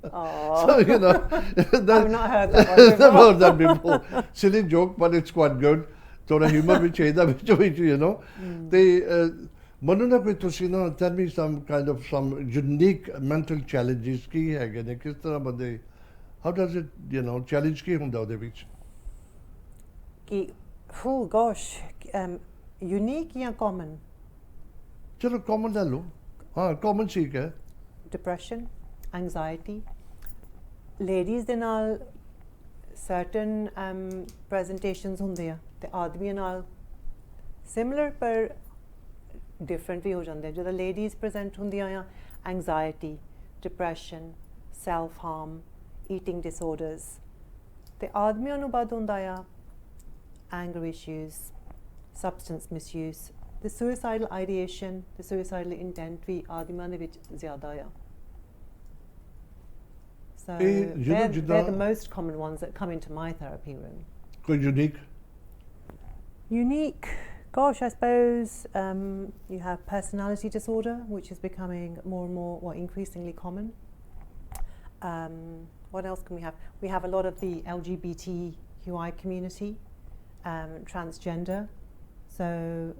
S1: So, you know,
S3: I've not heard that one
S1: never heard that before. Silly joke, but it's quite good. थोड़ा humor भी चाहिए था बीचों बीच, you know. They मनु ना कोई तुसी ना tell me some kind of some unique mental challenges की है कि नहीं किस तरह बंदे how does it, you know, challenge की होंदा उधर बीच
S3: कि oh gosh, unique या common?
S1: चलो common ले लो हाँ common ठीक है
S3: Depression, anxiety. Ladies ਦੇ ਨਾਲ certain presentations ਹੁੰਦੇ ਆ ਤੇ ਆਦਮੀਆਂ ਨਾਲ similar ਪਰ different ਵੀ ਹੋ ਜਾਂਦੇ ਆ ਜਦੋਂ ladies present ਹੁੰਦੀਆਂ ਆ anxiety, depression, self harm, eating disorders ਤੇ ਆਦਮੀਆਂ ਨੂੰ ਬਾਅਦ ਹੁੰਦਾ ਆ anger issues, substance misuse, the suicidal ideation, the suicidal intent ਵੀ ਆਦਮੀਆਂ ਦੇ ਵਿੱਚ ਜ਼ਿਆਦਾ ਆ so they're the most common ones that come into my therapy room.
S1: कोई unique
S3: Unique, gosh, I suppose you have personality disorder, which is becoming more and more, or increasingly common. What else can we have? We have a lot of the LGBTQI community, transgender. So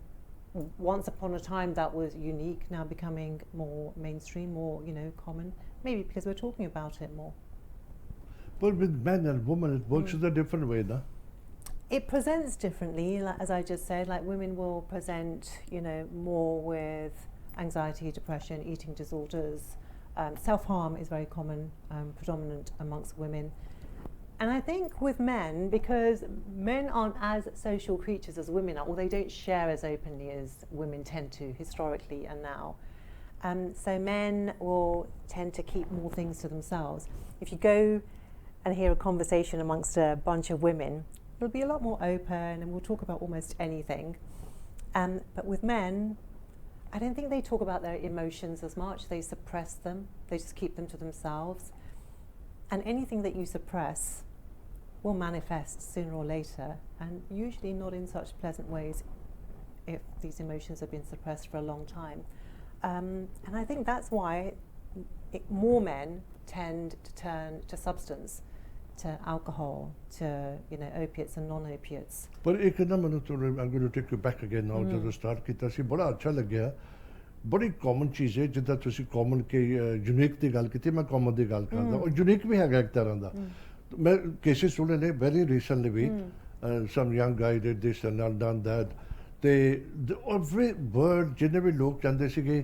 S3: once upon a time that was unique, now becoming more mainstream, more, you know, common. Maybe because we're talking about it more.
S1: But with men and women it works in a different way ना
S3: It presents differently, like, as I just said, like women will present, you know, more with anxiety, depression, eating disorders. Self-harm is very common, predominant amongst women. And I think with men, because men aren't as social creatures as women are, or they don't share as openly as women tend to historically and now. So men will tend to keep more things to themselves. If you go and hear a conversation amongst a bunch of women, it'll be a lot more open and we'll talk about almost anything. But with men, I don't think they talk about their emotions as much. They suppress them. They just keep them to themselves. And anything that you suppress will manifest sooner or later, and usually not in such pleasant ways if these emotions have been suppressed for a long time. And I think that's why more men tend to turn to substance, to alcohol, to, you know, opiates and non-opiates.
S1: पर एक ना मैंने तो I'm going to take you back again now जब start किया सी बड़ा अच्छा लग गया बड़ी common चीज़ है जितना तुसी common के unique दी गाल की थी मैं common दी गाल करता और unique भी है एक तरह दा मैं cases सुने ने very recently भी some young guy did this and done that every word जिन्हें भी लोग चाहते सी कि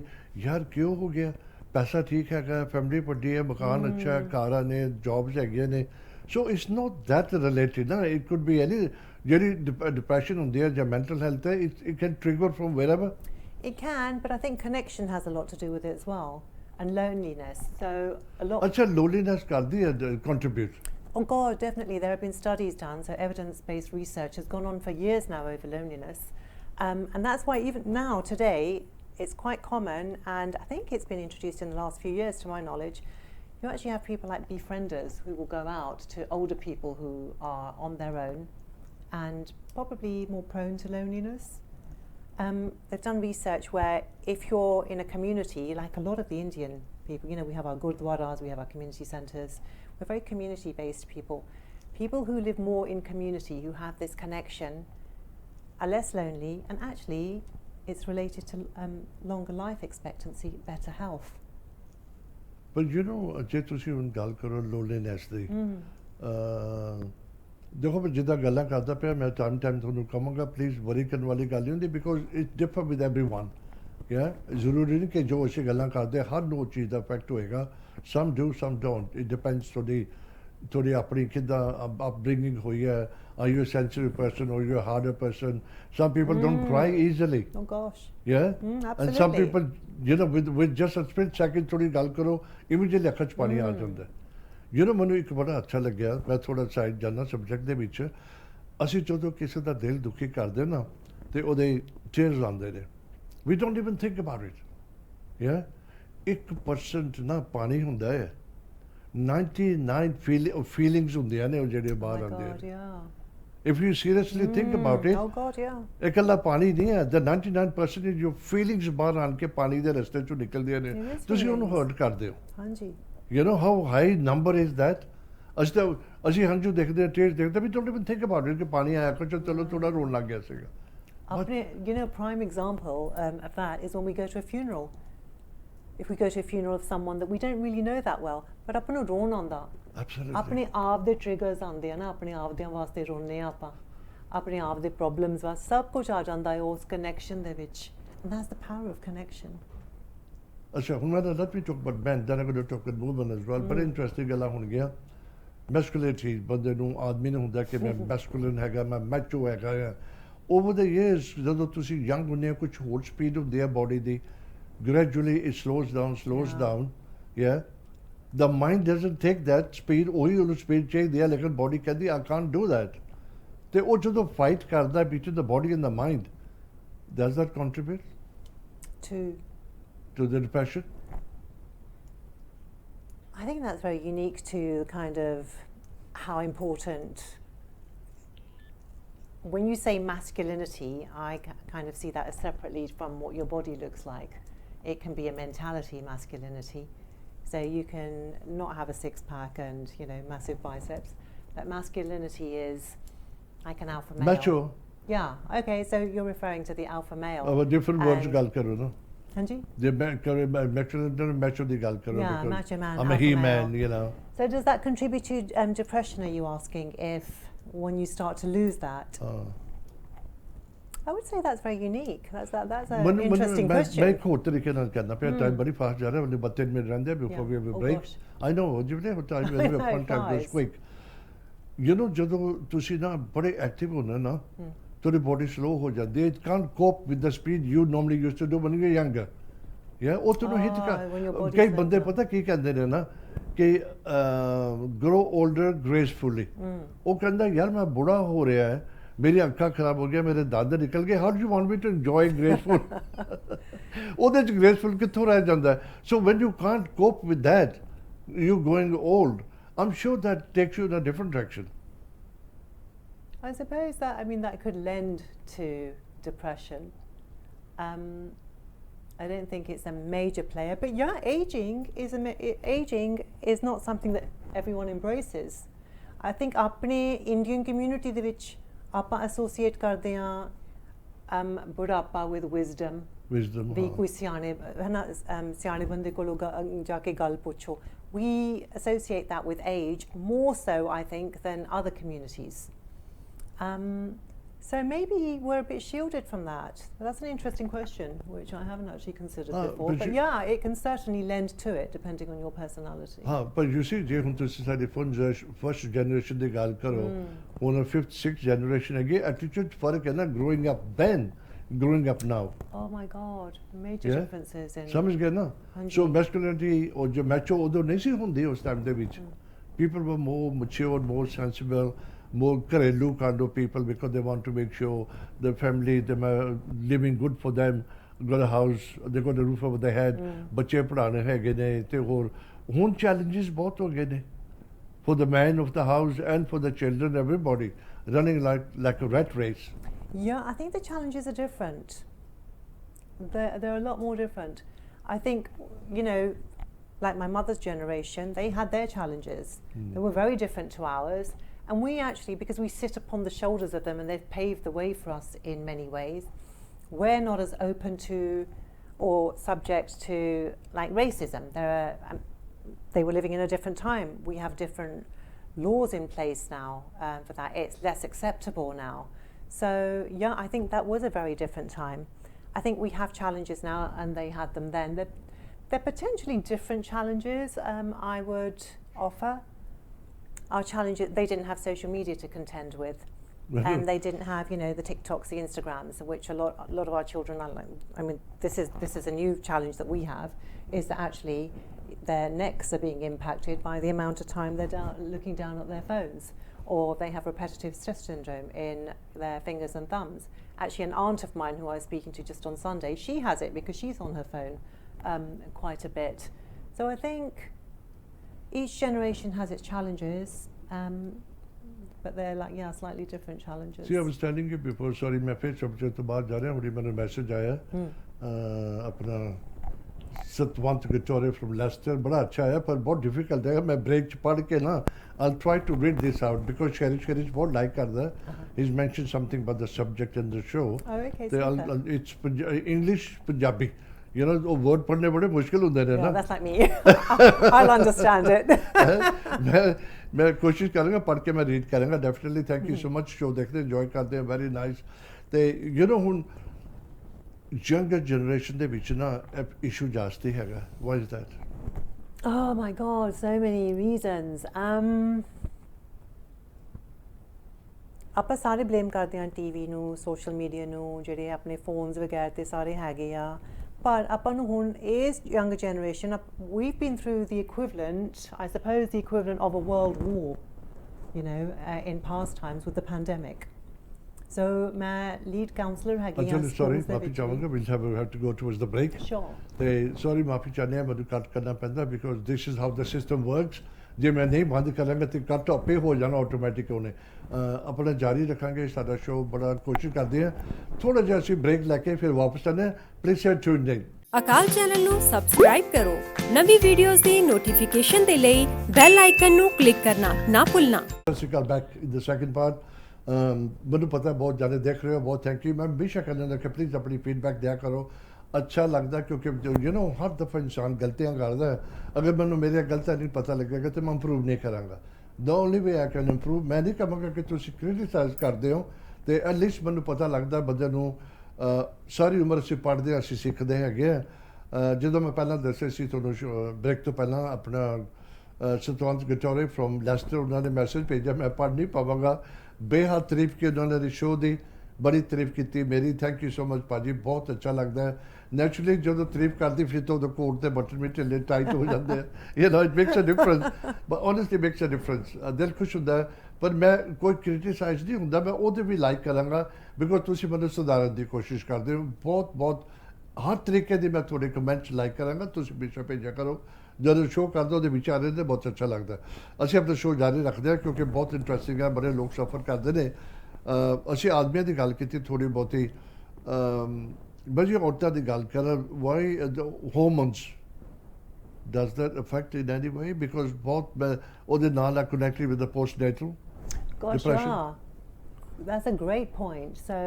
S1: यार क्यों हो गया पैसा ठीक है क्या फैमिली बड़ी है मकान अच्छा है कारा ने जॉब्स है ने so it's not that related ना it could be any Jerry depression होती है या mental health है it can trigger from wherever
S3: it can but I think connection has a lot to do with it as well and loneliness so a lot
S1: अच्छा loneliness कर दी है contribute
S3: oh god definitely there have been studies done so evidence-based research has gone on for years now over loneliness and that's why even now today it's quite common and I think it's been introduced in the last few years to my knowledge you actually have people like befrienders who will go out to older people who are on their own and probably more prone to loneliness. They've done research where if you're in a community, like a lot of the Indian people, you know, we have our gurdwaras, we have our community centres, we're very community-based people. People who live more in community, who have this connection, are less lonely and actually it's related to longer life expectancy, better health.
S1: But you know, जे तुसी उन गाल करो loneliness दी देखो मैं जिदा गल्ला करता पे मैं टाइम थोनू कहूँगा प्लीज वरी करने वाली गल नहीं होंदी because it differ with everyone या जरूरी नहीं कि जो ऐसी गल्ला करते हर नो चीज़ का इफेक्ट होएगा some do some don't it depends थोड़ी अपनी किदा upbringing हुई है are you a sensitive person or are you a harder person some people don't cry easily
S3: oh gosh
S1: yeah
S3: absolutely
S1: and some people you know with just a split second थोड़ी गल करो immediately अखा च पानी आ जाता है you know ਮੈਨੂੰ ਇੱਕ ਬੜਾ ਅੱਛਾ ਲੱਗਿਆ ਮੈਂ ਥੋੜਾ ਸਾਈਡ ਜਾਣਾ ਸਬਜੈਕਟ ਦੇ ਵਿੱਚ ਅਸੀਂ ਜਦੋਂ ਕਿਸੇ ਦਾ ਦਿਲ ਦੁਖੀ ਕਰਦੇ ਨਾ ਤੇ ਉਹਦੇ ਟੀਅਰਸ ਆਉਂਦੇ ਨੇ we don't even think about it yeah 1% ਨਾ ਪਾਣੀ ਹੁੰਦਾ ਹੈ 99 feelings ਹੁੰਦੀਆਂ ਨੇ ਉਹ ਜਿਹੜੇ ਬਾਹਰ ਆਉਂਦੇ ਆ if you seriously think about it
S3: oh god yeah
S1: ਇਕੱਲਾ ਪਾਣੀ ਨਹੀਂ ਹੈ the 99% is your feelings ਬਾਹਰ ਆਣ ਕੇ ਪਾਣੀ ਦੇ ਰਸਤੇ ਚੋਂ ਨਿਕਲਦੀਆਂ ਨੇ ਤੁਸੀਂ ਉਹਨੂੰ ਹਰਟ ਕਰਦੇ ਹੋ
S3: ਹਾਂਜੀ
S1: You know how high number is that? ਅਸੀਂ ਹੰਝੂ ਦੇਖਦੇ ਟੇਜ ਦੇਖਦੇ ਵੀ don't even think about it ਕਿ ਪਾਣੀ ਆਇਆ ਕੁਝ ਚਲੋ ਥੋੜਾ ਰੋਣ ਲੱਗ ਗਿਆ ਸੀਗਾ.
S3: You know, a prime example of that is when we go to a funeral. If we go to a funeral of someone that we don't really know that well, but ਆਪਾਂ ਨੂੰ ਰੋਣ ਆਉਂਦਾ.
S1: Absolutely.
S3: ਆਪਣੇ ਆਪ ਦੇ ਟ੍ਰਿਗਰਸ ਆਉਂਦੇ ਆ ਨਾ, ਆਪਣੇ ਆਪ ਦੇ ਵਾਸਤੇ ਰੋਣੇ ਆਪਾਂ, ਆਪਣੇ ਆਪ ਦੇ ਪ੍ਰੋਬਲਮਸ ਵਾਸਤੇ ਸਭ ਕੁਝ ਆ ਜਾਂਦਾ ਹੈ ਉਸ ਕਨੈਕਸ਼ਨ ਦੇ ਵਿੱਚ. And that's the power of connection.
S1: ਅੱਛਾ ਹੁਣ ਮੈਂ let me talk about men, then I'm going to talk about women as well. But interesting ਗੱਲਾਂ ਹੋਣਗੀਆਂ. Masculinity ਬੰਦੇ ਨੂੰ ਆਦਮੀ ਨੂੰ ਹੁੰਦਾ ਕਿ ਮੈਂ masculine ਹੈਗਾ, ਮੈਂ macho ਹੈਗਾ. Over the years ਜਦੋਂ ਤੁਸੀਂ young ਹੁੰਦੇ ਹੋ ਕੁਝ ਹੋਰ ਸਪੀਡ ਹੁੰਦੀ ਹੈ body the, gradually it slows down. Yeah, the mind doesn't take that speed. ਉਹੀ ਉਹਨੂੰ ਸਪੀਡ ਚਾਹੀਦੀ ਹੈ ਲੇਕਿਨ ਬੋਡੀ ਕਹਿੰਦੀ I can't do that. ਤੇ ਉਹ ਜਦੋਂ ਫਾਈਟ ਕਰਦਾ between the body and the mind, does that contribute to the depression?
S3: I think that's very unique to kind of how important. When you say masculinity, I kind of see that as separately from what your body looks like. It can be a mentality masculinity. So you can not have a six-pack and, you know, massive biceps. But masculinity is like an alpha male.
S1: Macho.
S3: Yeah, okay, so you're referring to the alpha male.
S1: Oh, different words ਗੱਲ ਕਰੋ ਨਾ.
S3: Hanji?
S1: The macho ਦੀ ਗੱਲ ਕਰੋ.
S3: Yeah, macho man,
S1: I'm a
S3: alpha
S1: he-man,
S3: male.
S1: you know.
S3: So does that contribute to depression, are you asking, if when you start to lose that? I would say that's very unique. That's an interesting question.
S1: मैं एक और तरीके ਨਾਲ करना पिया. Time बड़ी fast जा रहा है. only 32 मिनट रहंदे before we have a break.
S3: Gosh.
S1: I know जिवने होता है when fun time goes quick. You know ਜਦੋਂ ਤੁਸੀਂ ਨਾ ਬੜੇ ਐਕਟਿਵ ਹੋਣਾ ਨਾ ਤੁਹਾਡੀ body slow ਹੋ ਜਾਂਦੀ ਹੈ. It can't cope with the speed you normally used to do when you were younger. Yeah, ਉਹ ਤੁਹਾਨੂੰ ਹਿੱਟ ਕਰ ਕਈ ਬੰਦੇ ਪਤਾ ਕੀ ਕਹਿੰਦੇ ਨੇ ਨਾ ਕਿ grow older gracefully. ਉਹ ਕਹਿੰਦਾ ਯਾਰ ਮੈਂ ਬੁੜਾ ਹੋ ਰਿਹਾ ਹੈ, ਮੇਰੀ ਅੱਖਾਂ ਖਰਾਬ ਹੋ ਗਿਆ, ਮੇਰੇ ਦੰਦ ਨਿਕਲ ਗਏ, how do you want me to enjoy graceful? ਉਹਦੇ ਚ graceful ਕਿੱਥੋਂ ਰਹਿ ਜਾਂਦਾ ਹੈ? So when you can't cope with that, you going old, I'm sure that takes you in a different direction.
S3: I suppose that, I mean, that could lend to depression. I don't think it's a major player, but yeah, aging is not something that everyone embraces. I think apne Indian community de vich ਆਪਾਂ associate ਕਰਦੇ ਹਾਂ ਬੁਢਾਪਾ with wisdom. ਵੀ ਕੋਈ ਸਿਆਣੇ ਹੈ ਨਾ, ਸਿਆਣੇ ਬੰਦੇ ਕੋਲੋਂ ਜਾ ਕੇ ਗੱਲ ਪੁੱਛੋ. We associate that with age more so, I think, than other communities. So maybe we're a bit shielded from that. That's an interesting question, which I haven't actually considered before. But yeah, it can certainly lend to it, depending on your personality.
S1: But you see, ਜੇ ਹੁਣ ਤੁਸੀਂ ਸਾਡੇ first generation ਦੀ ਗੱਲ ਕਰੋ, ਹੁਣ fifth, sixth generation again, attitude ਫਰਕ ਹੈ ਨਾ, growing up then, growing up now.
S3: Oh my God, major differences in.
S1: ਸਮਝ ਗਏ ਨਾ? So masculinity or ਜੋ macho ਉਦੋਂ ਨਹੀਂ ਸੀ ਹੁੰਦੀ ਉਸ time ਦੇ ਵਿੱਚ. People were more mature, more sensible, more ਘਰੇਲੂ kind of people because they want to make sure the family, them are living good for them, got a house, they got a roof over their head, ਬੱਚੇ ਪੜ੍ਹਾਉਣੇ ਹੈਗੇ ਨੇ ਤੇ ਹੋਰ ਹੁਣ challenges ਬਹੁਤ ਹੋ ਗਏ ਨੇ for the man of the house and for the children, everybody running like a rat race.
S3: Yeah, I think the challenges are different. They're a lot more different. I think, you know, like my mother's generation, they had their challenges. They were very different to ours. And we actually, because we sit upon the shoulders of them and they've paved the way for us in many ways, we're not as open to or subject to like racism. They were living in a different time. We have different laws in place now for that. It's less acceptable now. So yeah, I think that was a very different time. I think we have challenges now and they had them then. They're potentially different challenges, I would offer. Our challenges, they didn't have social media to contend with. And they didn't have, you know, the TikToks, the Instagrams, which a lot of our children are like. I mean, this is a new challenge that we have, is that actually their necks are being impacted by the amount of time they're looking down at their phones, or they have repetitive stress syndrome in their fingers and thumbs. Actually, an aunt of mine who I was speaking to just on Sunday, she has it because she's on her phone quite a bit. So I think each generation has its challenges, but they're like, yeah, slightly different challenges.
S1: See, I was telling you before, sorry, मैं फिर subject तो बाहर जा रहा हूँ, मुझे मेरा message आया अपना सतवंत गटोरे फ्रॉम लेस्टर बड़ा अच्छा है पर बहुत डिफिकल्ट है मैं ब्रेक पढ़ के ना I'll try to read this out because Sherish बहुत like करता है he's mentioned something about the subject in the show
S3: Oh, okay,
S1: so
S3: super.
S1: it's English Punjabi you know वो word पढ़ने बड़े मुश्किल होते हैं
S3: Yeah,
S1: ना
S3: that's like me. I'll understand it.
S1: मैं कोशिश करूँगा पढ़ के मैं रीड करूँगा definitely thank you so much show देखते एंजॉय करते हैं वेरी नाइस ते यू नो ਹੁਣ younger generation ਦੇ ਵਿੱਚ ਨਾ ਇਸ਼ੂ ਜਾਸਤੀ ਹੈਗਾ what is that
S3: Oh my God, so many reasons. ਆਪਾਂ ਸਾਰੇ ਬਲੇਮ ਕਰਦੇ ਹਾਂ ਟੀਵੀ ਨੂੰ ਸੋਸ਼ਲ ਮੀਡੀਆ ਨੂੰ ਜਿਹੜੇ ਆਪਣੇ ਫੋਨਸ ਵਗੈਰਾ ਤੇ ਸਾਰੇ ਹੈਗੇ ਆ ਪਰ ਆਪਾਂ ਨੂੰ ਹੁਣ ਇਸ young generation we've been through the equivalent, I suppose the equivalent of a world war, you know, in past times with the pandemic. So ਮੈਂ lead counselor ਹੈਗੀ ਆ
S1: sorry ਮਾਫੀ ਚਾਹਾਂਗਾ we'll have to go towards the break
S3: Sure.
S1: ਤੇ sorry ਮਾਫੀ ਚਾਹੁੰਦੇ ਹਾਂ ਮੈਨੂੰ ਕੱਟ ਕਰਨਾ ਪੈਂਦਾ because this is how the system works ਜੇ ਮੈਂ ਨਹੀਂ ਬੰਦ ਕਰਾਂਗਾ ਤੇ ਕੱਟ ਆਪੇ ਹੋ ਜਾਣਾ ਆਟੋਮੈਟਿਕ ਉਹਨੇ ਆਪਣਾ ਜਾਰੀ ਰੱਖਾਂਗੇ ਸਾਡਾ ਸ਼ੋਅ ਬੜਾ ਕੋਸ਼ਿਸ਼ ਕਰਦੇ ਹਾਂ ਥੋੜਾ ਜਿਹਾ ਅਸੀਂ ਬ੍ਰੇਕ ਲੈ ਕੇ ਫਿਰ ਵਾਪਸ ਆਉਂਦੇ ਹਾਂ please stay tuned in
S2: Akal channel ਨੂੰ ਸਬਸਕ੍ਰਾਈਬ ਕਰੋ ਨਵੀਂ ਵੀਡੀਓਜ਼ ਦੀ ਨੋਟੀਫਿਕੇਸ਼ਨ ਦੇ ਲਈ ਬੈਲ ਆਈਕਨ ਨੂੰ ਕਲਿੱਕ ਕਰਨਾ ਨਾ ਭੁੱਲਣਾ
S1: Sat Sri Akal back in the second part ਮੈਨੂੰ ਪਤਾ ਬਹੁਤ ਜ਼ਿਆਦਾ ਦੇਖ ਰਹੇ ਹੋ ਬਹੁਤ ਥੈਂਕ ਯੂ ਮੈਂ ਹਮੇਸ਼ਾ ਕਹਿੰਦਾ ਕਿ ਪਲੀਜ਼ ਆਪਣੀ ਫੀਡਬੈਕ ਦਿਆ ਕਰੋ अच्छा लगता क्योंकि यू नो हर दफ़ा इंसान गलतियाँ करता है अगर मैंने मेरी गलतियाँ नहीं पता लगेगा तो मैं इंप्रूव नहीं कराँगा the only way I can improve मैं नहीं कहांगा कि तुम क्रिटिसाइज करते हो तो एटलीस्ट मैंने पता लगता बंदे नूं सारी उम्र असीं पढ़ते असीं सीखते हैगे ਜਦੋਂ मैं पहला दस्सिया सी तुहानूं ब्रेक तो पहला अपना सतवंत गटोरे फ्रॉम लेस्टर उन्होंने मैसेज भेजा मैं पढ़ नहीं पावांगा बेहद तारीफ की उन्होंने शो दी बड़ी तारीफ की मेरी थैंक यू सो मच भाजी बहुत अच्छा लगता है नैचुरली जो तारीफ करती फिर तो कोट के बटन भी ढिले टाइट हो जाते हैं you know it makes a difference but honestly makes a difference दिल खुश होता है पर मैं कोई क्रिटिसाइज नहीं होंदा मैं वो भी लाइक करांगा बिकॉज तुसीं मैनूं सुधारन की कोशिश करते हो बहुत बहुत हर तरीके की मैं थोड़े कमेंट्स लाइक करांगा तुसीं हमेशा भेजा करो जब शो करते हो विचारे तो बहुत अच्छा लगता है असीं अपना शो जारी रखते हैं क्योंकि बहुत इंटरस्टिंग है बड़े लोग सफ़र करते हैं ਅਸੀਂ ਆਦਮੀਆਂ ਦੀ ਗੱਲ ਕੀਤੀ ਥੋੜੀ ਬਹੁਤੀ ਬਜੀ ਔਰਤਾਂ ਦੀ ਗੱਲ ਕਰ why hormones does that affect in any way because both ਉਹਦੇ ਨਾਲ ਆ connected with the postnatal depression
S3: that's a great point so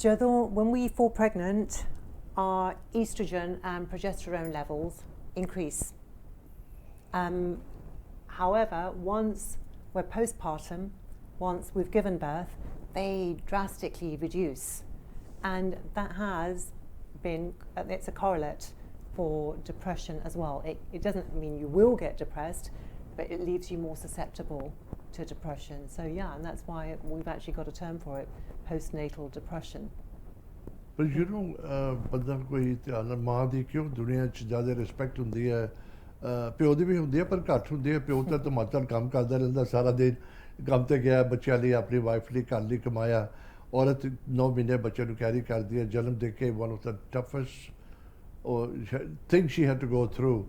S3: ਜਦੋਂ when we fall pregnant our estrogen and progesterone levels increase however once we're postpartum once we've given birth, they drastically reduce. And that has been, it's a correlate for depression as well. It doesn't mean you will get depressed, but it leaves you more susceptible to depression. So yeah, and that's why we've actually got a term for it, postnatal depression.
S1: But you know, ਬੰਦਾ ਕੋਈ ਧਿਆਨ ਮਾਂ ਦੀ ਕਿਉਂ ਦੁਨੀਆ 'ਚ ਜ਼ਿਆਦਾ respect ਹੁੰਦੀ ਹੈ ਪਿਓ ਦੀ ਵੀ ਹੁੰਦੀ ਹੈ ਪਰ ਘੱਟ ਹੁੰਦੀ ਹੈ ਪਿਓ ਤਾਂ ਟਮਾਟਰ ਕੰਮ ਕਰਦਾ ਰਹਿੰਦਾ ਸਾਰਾ ਦਿਨ ਕੰਮ ਤੇ ਗਿਆ ਬੱਚਿਆਂ ਲਈ ਆਪਣੀ ਵਾਈਫ ਲਈ ਘਰ ਲਈ ਕਮਾਇਆ ਔਰਤ 9 ਮਹੀਨੇ ਬੱਚੇ ਨੂੰ ਕੈਰੀ ਕਰਦੀ ਹੈ ਜਨਮ ਦੇ ਕੇ one of the toughest thing she had to go through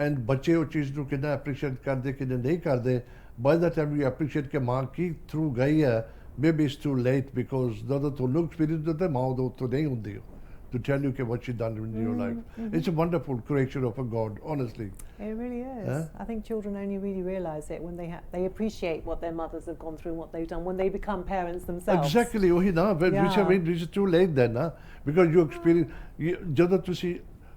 S1: and ਬੱਚੇ ਉਹ ਚੀਜ਼ ਨੂੰ ਕਿੰਨਾ ਐਪਰੀਸ਼ੀਏਟ ਕਰਦੇ ਕਿੰਨੇ ਨਹੀਂ ਕਰਦੇ ਬਾਈ ਦਾ ਟਾਈਮ ਯੂ ਐਪਰੀਸ਼ੀਏਟ ਕਿ ਮਾਂ ਕੀ ਥਰੂ ਗਈ ਹੈ maybe it's too late because the ਤੁਹਾਨੂੰ ਐਕਸਪੀਰੀਅੰਸ ਦਿੱਤਾ ਮਾਂ ਉਦੋਂ ਉੱਥੋਂ ਨਹੀਂ ਹੁੰਦੀ to tell you what she's done in your life. It's a wonderful creation of a God, honestly.
S3: It really is. I think children only really realise it when they appreciate what their mothers have gone through and what they've done when they become parents themselves.
S1: Exactly. Which is too late then, because you experience. ਜਦੋਂ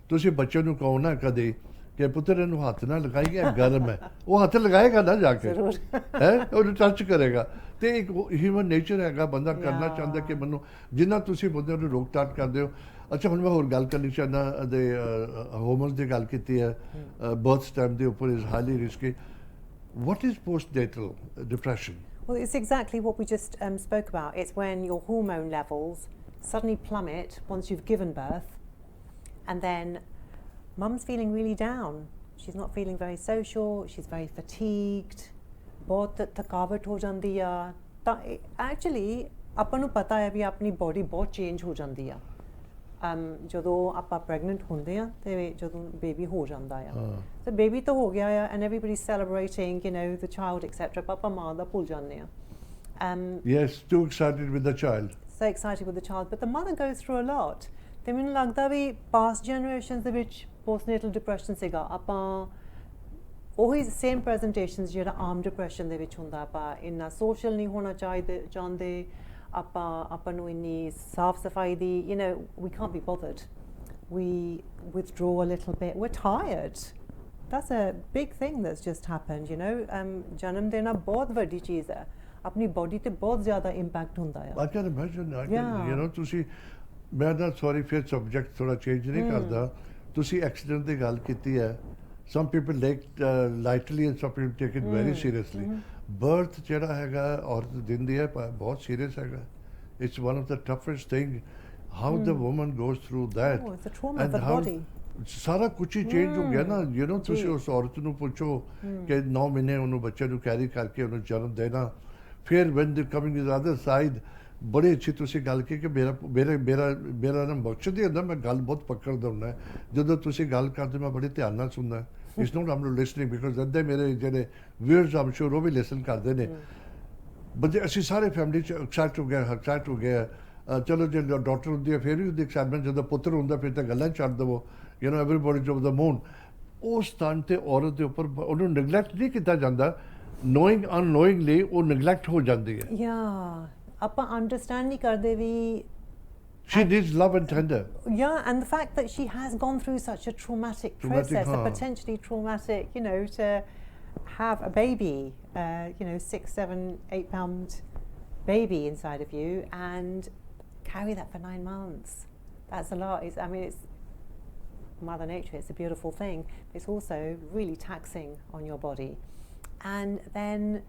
S1: ਤੁਸੀਂ ਬੱਚੇ ਨੂੰ ਕਹੋ ਨਾ ਕਦੇ ਕਿ ਪੁੱਤਰ ਇਹਨੂੰ ਹੱਥ ਨਾ ਲਗਾਈਏ ਗਰਮ ਹੈ ਉਹ ਹੱਥ ਲਗਾਏਗਾ ਨਾ ਜਾ ਕੇ ਹੈ ਉਹਨੂੰ ਟੱਚ ਕਰੇਗਾ ਤੇ ਇੱਕ ਹਿਊਮਨ ਨੇਚਰ ਹੈਗਾ ਬੰਦਾ ਕਰਨਾ ਚਾਹੁੰਦਾ ਕਿ ਮੈਨੂੰ ਜਿੰਨਾ ਤੁਸੀਂ ਬੰਦੇ ਨੂੰ ਰੋਕ ਟਾਟ ਕਰਦੇ ਹੋ ਅੱਛਾ ਹੁਣ ਮੈਂ ਹੋਰ ਗੱਲ ਕਰਨੀ ਚਾਹੁੰਦਾ ਦੇ ਹਾਰਮੋਨਸ ਦੀ ਗੱਲ ਕੀਤੀ ਹੈ ਬਰਥ ਟਾਈਮ ਦੇ ਉੱਪਰ is highly risky what is postnatal depression?
S3: Well, it's exactly what we just spoke about. It's when your hormone levels suddenly plummet once you've given birth and then Mum's feeling really down. She's not feeling very social. She's very fatigued. बहुत थकावट हो जाती है actually ਆਪਾਂ ਨੂੰ ਪਤਾ ਹੈ ਵੀ ਆਪਣੀ ਬੋਡੀ ਬਹੁਤ ਚੇਂਜ ਹੋ ਜਾਂਦੀ ਆ ਜਦੋਂ ਆਪਾਂ ਪ੍ਰੈਗਨੈਂਟ ਹੁੰਦੇ ਆ ਤੇ ਜਦੋਂ ਬੇਬੀ ਹੋ ਜਾਂਦਾ ਆ ਤੇ ਬੇਬੀ ਤਾਂ ਹੋ ਗਿਆ ਆ and everybody celebrating you نو the child etcetera ਪਾਪਾ ਮਾਂ ਦਾ ਭੁੱਲ ਜਾਂਦੇ ਆ
S1: yes too excited with the child
S3: so excited with the child but the mother goes through a lot ਤੇ ਮੈਨੂੰ ਲੱਗਦਾ ਵੀ ਪਾਸਟ ਜਨਰੇਸ਼ਨਸ ਦੇ ਵਿੱਚ ਪੋਸਟਨੇਟਲ ਡਿਪਰੈਸ਼ਨ ਸੀਗਾ, ਆਪਾਂ ਉਹੀ ਸੇਮ ਪ੍ਰੈਜੈਂਟੇਸ਼ਨਸ ਜਿਹੜਾ ਆਮ ਡਿਪਰੈਸ਼ਨ ਦੇ ਵਿੱਚ ਹੁੰਦਾ, ਆਪਾਂ ਇੰਨਾ ਸੋਸ਼ਲ ਨਹੀਂ ਹੋਣਾ ਚਾਹੁੰਦੇ, ਆਪਾਂ ਨੂੰ ਇੰਨੀ ਸਾਫ ਸਫਾਈ ਦੀ, you know, we can't be bothered, we withdraw a little bit, we're tired. That's a big thing that's just happened, you know. ਜਨਮ ਦੇਣਾ ਬਹੁਤ ਵੱਡੀ ਚੀਜ਼ ਹੈ, ਆਪਣੀ ਬੋਡੀ ਤੇ ਬਹੁਤ ਜ਼ਿਆਦਾ ਇੰਪੈਕਟ ਹੁੰਦਾ ਹੈ।
S1: I can imagine, you know, ਤੁਸੀਂ, ਮੈਂ ਨਾ ਸੌਰੀ ਫਿਰ ਸਬਜੈਕਟ ਥੋੜਾ ਚੇਂਜ ਨਹੀਂ ਕਰਦਾ, ਤੁਸੀਂ ਐਕਸੀਡੈਂਟ ਦੀ ਗੱਲ ਕੀਤੀ ਹੈ, some people take lightly and some people take it very seriously. Birth ਜਿਹੜਾ ਹੈਗਾ ਔਰਤ ਦਿੰਦੀ ਹੈ ਬਹੁਤ ਸੀਰੀਅਸ ਹੈਗਾ, it's one of the toughest thing, how the woman goes through that,
S3: it's a trauma of the body.
S1: ਸਾਰਾ ਕੁਝ ਹੀ change ਹੋ ਗਿਆ ਨਾ, you know, ਤੁਸੀਂ ਉਸ ਔਰਤ ਨੂੰ ਪੁੱਛੋ ਕਿ 9 ਮਹੀਨੇ ਉਹਨੂੰ ਬੱਚੇ ਨੂੰ ਕੈਰੀ ਕਰਕੇ ਉਹਨੂੰ ਜਨਮ ਦੇਣਾ, ਫਿਰ when they coming to the other side, ਬੜੀ ਅੱਛੀ ਤੁਸੀਂ ਗੱਲ ਕੀ ਕਿ ਮੇਰਾ ਨਾ ਮਕਸਦ ਹੀ ਹੁੰਦਾ, ਮੈਂ ਗੱਲ ਬਹੁਤ ਪਕੜਦਾ ਹੁੰਦਾ, ਜਦੋਂ ਤੁਸੀਂ ਗੱਲ ਕਰਦੇ ਮੈਂ ਬੜੇ ਧਿਆਨ ਨਾਲ ਸੁਣਦਾ, it's not Aam listening because ਅੱਧੇ ਮੇਰੇ ਜਿਹੜੇ ਵਿਊਅਰਸ ਆਮ ਸ਼ੋਰ ਉਹ ਵੀ ਲਿਸਨ ਕਰਦੇ ਨੇ, ਬੰਦੇ ਅਸੀਂ ਸਾਰੇ ਫੈਮਿਲੀ 'ਚ ਐਕਸਾਈਟ ਹੋ ਗਏ, ਚਲੋ ਜੇ ਡਾਕਟਰ ਹੁੰਦੀ ਹੈ ਫਿਰ ਵੀ ਉਹਦੀ ਐਕਸਾਈਟਮੈਂਟ, ਜਦੋਂ ਪੁੱਤਰ ਹੁੰਦਾ ਫਿਰ ਤਾਂ ਗੱਲਾਂ ਛੱਡ ਦੇਵੋ, you know everybody of the moon. ਉਸ ਸਥਾਨ 'ਤੇ ਔਰਤ ਦੇ ਉੱਪਰ ਉਹਨੂੰ ਨੈਗਲੈਕਟ ਨਹੀਂ ਕੀਤਾ ਜਾਂਦਾ, ਨੋਇੰਗ ਅਨਨੋਇੰਗਲੀ ਉਹ ਨੈਗਲੈਕਟ ਹੋ ਜਾਂਦੀ ਹੈ।
S3: ਆਪਾਂ ਅੰਡਰਸਟੈਂਡ ਨਹੀਂ ਕਰਦੇ ਵੀ
S1: she needs love and tender.
S3: Yeah, and the fact that she has gone through such a traumatic process, a potentially traumatic, you know, to have a baby, you know, 6, 7, 8 pound baby inside of you and carry that for 9 months. That's a lot. I mean, it's Mother Nature, it's a beautiful thing. It's also really taxing on your body. And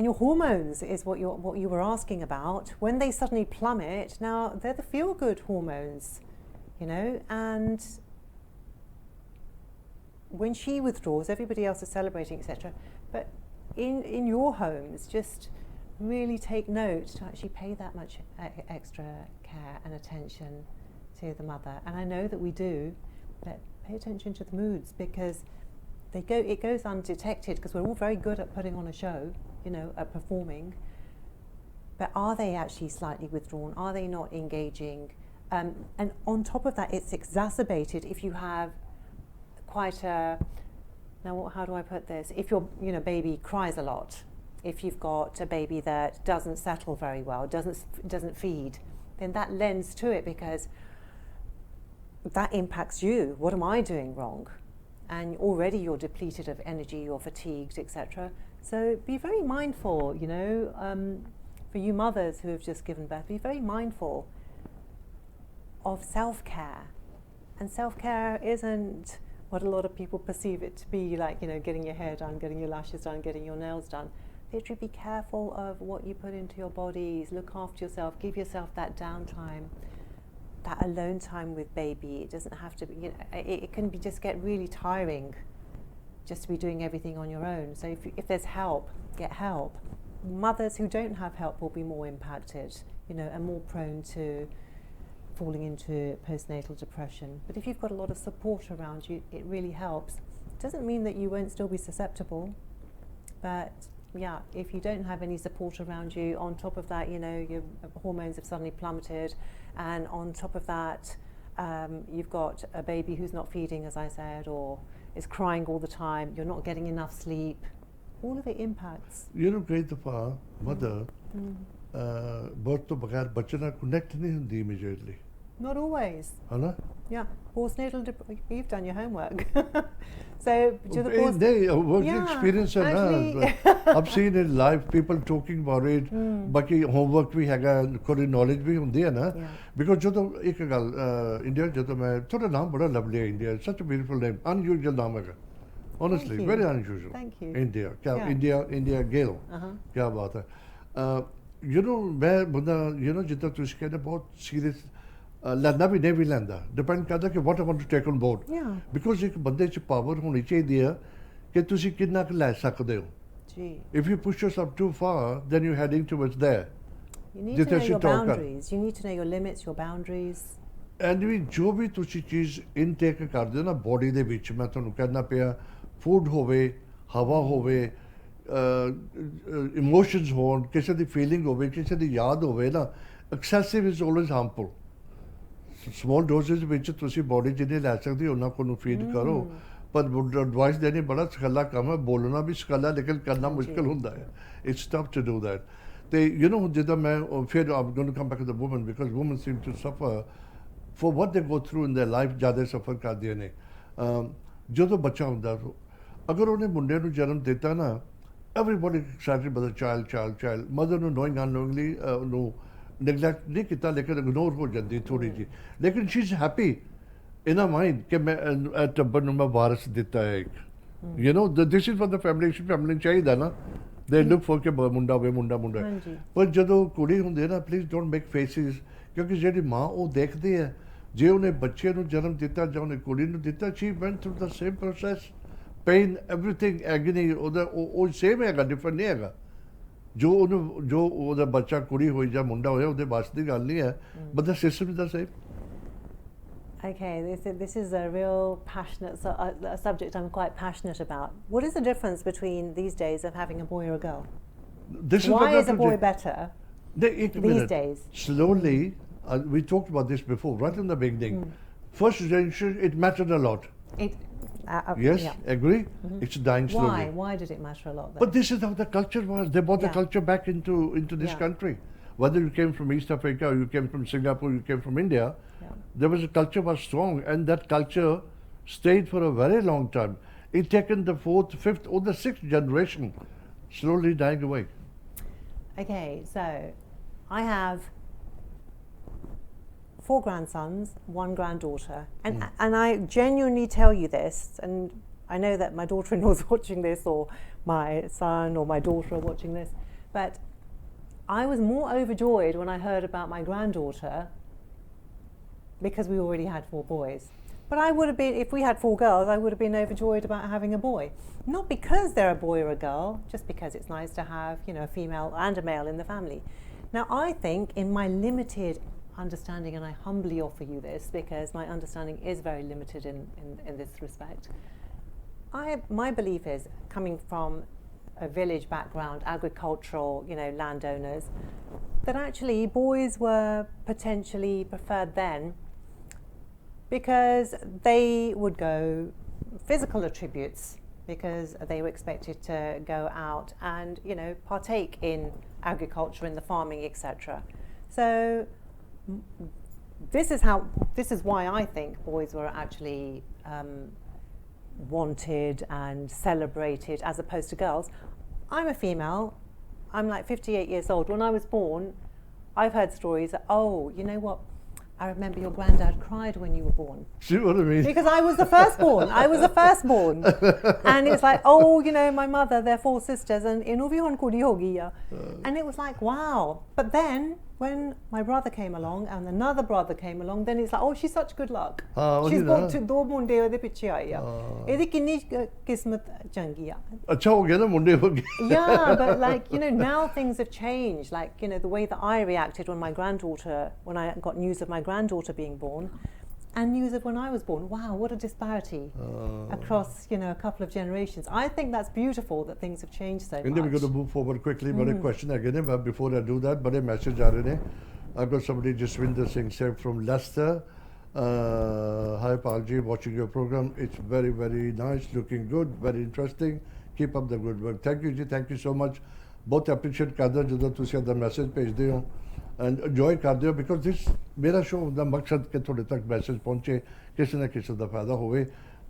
S3: your hormones is what you were asking about. When they suddenly plummet, now they're the feel-good hormones, you know, and when she withdraws, everybody else is celebrating, etc. But in your homes, just really take note to actually pay that much extra care and attention to the mother. And I know that we do, but pay attention to the moods, because it goes undetected because we're all very good at putting on a show, you know, at performing, but are they actually slightly withdrawn? Are they not engaging? And on top of that, it's exacerbated if you have quite a, how do I put this? If your, you know, baby cries a lot, if you've got a baby that doesn't settle very well, doesn't feed, then that lends to it, because that impacts you. What am I doing wrong? And already you're depleted of energy, you're fatigued, etc. So be very mindful, you know, for you mothers who have just given birth, be very mindful of self-care. And self-care isn't what a lot of people perceive it to be, like, you know, getting your hair done, getting your lashes done, getting your nails done. Literally be careful of what you put into your bodies, look after yourself, give yourself that downtime, that alone time with baby. It doesn't have to be, you know, it can be just get really tiring just to be doing everything on your own. So if there's help, get help. Mothers who don't have help will be more impacted, you know, and more prone to falling into postnatal depression. But if you've got a lot of support around you, it really helps. It doesn't mean that you won't still be susceptible, but yeah, if you don't have any support around you, on top of that, you know, your hormones have suddenly plummeted, and on top of that, you've got a baby who's not feeding, as I said, or is crying all the time, you're not getting enough sleep, all of it impacts.
S1: You know, great dafa mother birth to bagair bachche ਨਾਲ connect ਨਹੀਂ ਹੁੰਦੀ immediately.
S3: Not always.
S1: Hala?
S3: Yeah, postnatal you've done your homework. So do the
S1: work experience hai na. I've seen in live people talking about it. Baki homework भी हैगा, कोई knowledge भी ਹੁੰਦੀ है ना. Because ਜਦੋਂ ਇੱਕ ਗੱਲ India ਜਦੋਂ मैं थोड़ा नाम बड़ा lovely है India, such a beautiful name, unusual नाम है. Honestly, very unusual.
S3: Thank you.
S1: India, क्या India Gill. क्या बात है. You know, मैं बंदा, you know, जितना तुझे कहना बहुत serious ਲੈਂਦਾ ਵੀ ਨਹੀਂ ਵੀ ਲੈਂਦਾ, ਡਿਪੈਂਡ ਕਰਦਾ ਕਿ what I want to take on board, because ਇੱਕ ਬੰਦੇ 'ਚ ਪਾਵਰ ਹੋਣੀ ਚਾਹੀਦੀ ਹੈ ਕਿ ਤੁਸੀਂ ਕਿੰਨਾ ਕੁ ਲੈ ਸਕਦੇ ਹੋ। If you push yourself too far, then you're heading towards there.
S3: You need to know your boundaries. You need to know your limits, your boundaries.
S1: And ਵੀ ਜੋ ਵੀ ਤੁਸੀਂ ਚੀਜ਼ ਇਨਟੇਕ ਕਰਦੇ ਹੋ ਨਾ ਬੋਡੀ ਦੇ ਵਿੱਚ, ਮੈਂ ਤੁਹਾਨੂੰ ਕਹਿਣਾ ਪਿਆ, ਫੂਡ ਹੋਵੇ, ਹਵਾ ਹੋਵੇ, ਇਮੋਸ਼ਨਸ ਹੋਣ, ਕਿਸੇ ਦੀ ਫੀਲਿੰਗ ਹੋਵੇ, ਕਿਸੇ ਦੀ ਯਾਦ ਹੋਵੇ ਨਾ, excessive is always harmful. Small doses ਵਿੱਚ ਤੁਸੀਂ ਬੋਡੀ ਜਿੰਨੀ ਲੈ ਸਕਦੀ ਉਹਨਾਂ ਕੋਲ ਨੂੰ ਫੀਡ ਕਰੋ, ਪਰ ਐਡਵਾਈਸ ਦੇਣੀ ਬੜਾ ਸਖਲਾ ਕੰਮ ਹੈ, ਬੋਲਣਾ ਵੀ ਸਖਲਾ ਲੇਕਿਨ ਕਰਨਾ ਮੁਸ਼ਕਿਲ ਹੁੰਦਾ ਹੈ, it's tough to do that. ਤੇ ਯੂ ਨੋ ਜਿੱਦਾਂ ਮੈਂ ਫਿਰ I'm going to come back to the woman because woman seem to suffer for what they go through in their life, ਜ਼ਿਆਦਾ ਸਫਰ ਕਰਦੀਆਂ ਨੇ। ਜਦੋਂ ਬੱਚਾ ਹੁੰਦਾ ਅਗਰ ਉਹਨੇ ਮੁੰਡੇ ਨੂੰ ਜਨਮ ਦਿੱਤਾ ਨਾ, everybody excited about the child, mother ਨੂੰ knowing unknowingly ਉਹਨੂੰ neglect ਨਹੀਂ ਕੀਤਾ ਲੇਕਿਨ ਇਗਨੋਰ ਹੋ ਜਾਂਦੀ ਥੋੜੀ ਜਿਹੀ, ਲੇਕਿਨ she is happy in a mind ਕਿ ਮੈਂ ਟੱਬਰ ਨੂੰ ਮੈਂ ਵਾਰਸ ਦਿੱਤਾ ਹੈ ਇੱਕ, you know this is for the family ਚਾਹੀਦਾ ਨਾ, ਦੇ ਲੁੱਕ ਫॉर ਕਿ ਮੁੰਡਾ ਹੋਵੇ ਮੁੰਡਾ। ਪਰ ਜਦੋਂ ਕੁੜੀ ਹੁੰਦੀ ਹੈ ਨਾ, ਪਲੀਜ਼ ਡੋਂਟ ਮੇਕ ਫੇਸਿਸ, ਕਿਉਂਕਿ ਜਿਹੜੀ ਮਾਂ ਉਹ ਦੇਖਦੀ ਹੈ ਜੇ ਉਹਨੇ ਬੱਚੇ ਨੂੰ ਜਨਮ ਦਿੱਤਾ ਜਾਂ ਉਹਨੇ ਕੁੜੀ ਨੂੰ ਦਿੱਤਾ, she went through the same process, pain everything, agony ਉਹਦਾ ਉਹ ਸੇਮ ਹੈਗਾ, ਡਿਫਰੈਂਟ ਨਹੀਂ ਹੈਗਾ। ਜੋ ਉਹਨੂੰ ਜੋ ਉਹਦਾ ਬੱਚਾ ਕੁੜੀ ਹੋਈ ਜਾਂ ਮੁੰਡਾ ਹੋਇਆ ਉਹਦੇ ਵਾਸਤੇ ਦੀ ਗੱਲ ਨਹੀਂ ਹੈ, but the system is the same.
S3: Okay, this is a real passionate a subject I'm quite passionate about. What is the difference between these days of having a boy or a girl? Why is a boy better these days?
S1: Slowly, we talked about this before, right in the beginning. First generation, it mattered a lot. Yes,
S3: yeah.
S1: agree? It's dying slowly.
S3: Why did it matter a lot then?
S1: But this is how the culture was. They brought the culture back into this country. Whether you came from East Africa, or you came from Singapore, you came from India, there was a culture was strong, and that culture stayed for a very long time. It taken the 4th, 5th, or the 6th generation slowly dying away.
S3: Okay, so I have 4 grandsons, 1 granddaughter, and I genuinely tell you this, and I know that my daughter-in-law is watching this, or my son or my daughter are watching this, but I was more overjoyed when I heard about my granddaughter because we already had 4 boys. But I would have been, if we had 4 girls, I would have been overjoyed about having a boy. Not because they're a boy or a girl, just because it's nice to have, you know, a female and a male in the family. Now, I think in my limited understanding, and I humbly offer you this because my understanding is very limited in this respect, my belief is, coming from a village background, agricultural, you know, landowners, that actually boys were potentially preferred then because they would go physical attributes, because they were expected to go out and, you know, partake in agriculture, in the farming, etc. So this is why I think boys were actually wanted and celebrated as opposed to girls. I'm a female, I'm like 58 years old. When I was born, I've heard stories that, oh, you know what, I remember your granddad cried when you were born.
S1: See what I mean?
S3: Because I was the firstborn. And it's like, oh, you know, my mother, they're 4 sisters, and and it was like, wow. But then when my brother came along and another brother came along, then it's like, oh, she's such good luck. She's got 2 munde ode piche aaye a. Edi kinni kismat changi a.
S1: Acha ho gaya na, munde ho gaye.
S3: Yeah, but like, you know, now things have changed. Like, you know, the way that I reacted when when I got news of my granddaughter being born, and news of when I was born. Wow, what a disparity across, you know, a couple of generations. I think that's beautiful that things have changed so much.
S1: We're going to move forward quickly, but a question again, but before I do that, but a message aa rahe ne. I've got somebody, Jaswinder Singh Sahib from Leicester. Hi Palji, watching your program. It's very, very nice, looking good, very interesting. Keep up the good work. Thank you ji, thank you so much. बहुत appreciate करदा ਜਦੋਂ ਤੁਸੀਂ ਆਪਣਾ message ਭੇਜਦੇ ਹੋ and enjoy ਕਰਦੇ ਹੋ, because this ਮੇਰਾ ਸ਼ੋਅ ਦਾ ਮਕਸਦ ਕਿ ਤੁਹਾਡੇ ਤੱਕ ਮੈਸੇਜ ਪਹੁੰਚੇ, ਕਿਸੇ ਨਾ ਕਿਸੇ ਦਾ ਫਾਇਦਾ ਹੋਵੇ।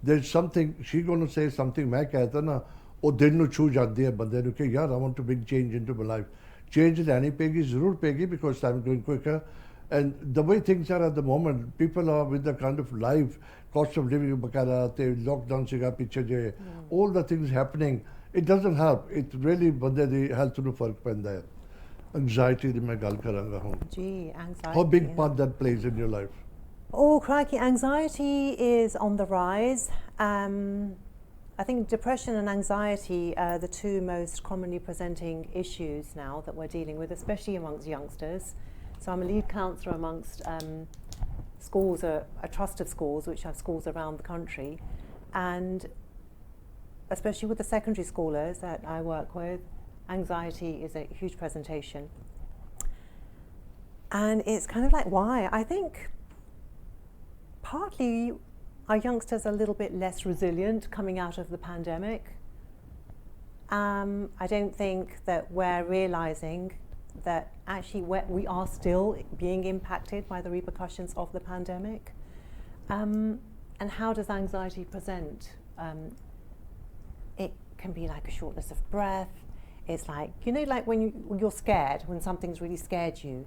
S1: there is something she going to say something ਮੈਂ ਕਹਿਤਾ ਨਾ, ਉਹ ਦਿਲ ਨੂੰ ਛੂ ਜਾਂਦੀ ਹੈ ਬੰਦੇ ਨੂੰ ਕਿ ਯਾਰ I want to bring change into my life. change ਲੈਣੀ ਪਏਗੀ, ਜ਼ਰੂਰ ਪਏਗੀ, because time going quicker, and the way things are at the moment, people are with the kind of life, cost of living ਵਗੈਰਾ ਤੇ lockdown ਸੀਗਾ ਪਿੱਛੇ ਜੇ, all the things happening, it doesn't help. It really ਬੰਦੇ ਦੀ health ਨੂੰ ਫਰਕ ਪੈਂਦਾ ਹੈ। anxiety ਦੀ ਮੈਂ ਗੱਲ ਕਰਾਂਗਾ ਹੁਣ।
S3: Anxiety.
S1: How big part that plays in your life?
S3: Oh, crikey, anxiety is on the rise. I think depression and anxiety are the 2 most commonly presenting issues now that we're dealing with, especially amongst youngsters. So I'm a lead counsellor amongst schools, a trust of schools, which have schools around the country, and especially with the secondary schoolers that I work with, anxiety is a huge presentation. And it's kind of like, why? I think partly our youngsters are a little bit less resilient coming out of the pandemic. I don't think that we're realizing that actually we are still being impacted by the repercussions of the pandemic. And how does anxiety present? It can be like a shortness of breath. It's like, like when you're scared, when something's really scared you.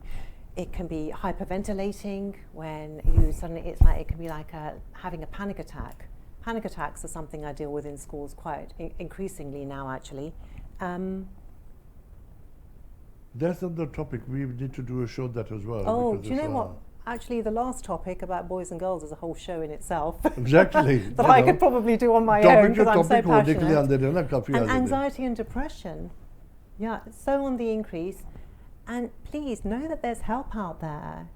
S3: It can be hyperventilating when you suddenly, it can be like having a panic attack. Panic attacks are something I deal with in schools quite increasingly now, actually.
S1: That's not the topic. We need to do a show that as well.
S3: Oh, do you know what? Actually, the last topic about boys and girls is a whole show in itself.
S1: Exactly.
S3: that I could probably do on my own because I'm so passionate. And anxiety and depression, it's so on the increase. And please know that there's help out there.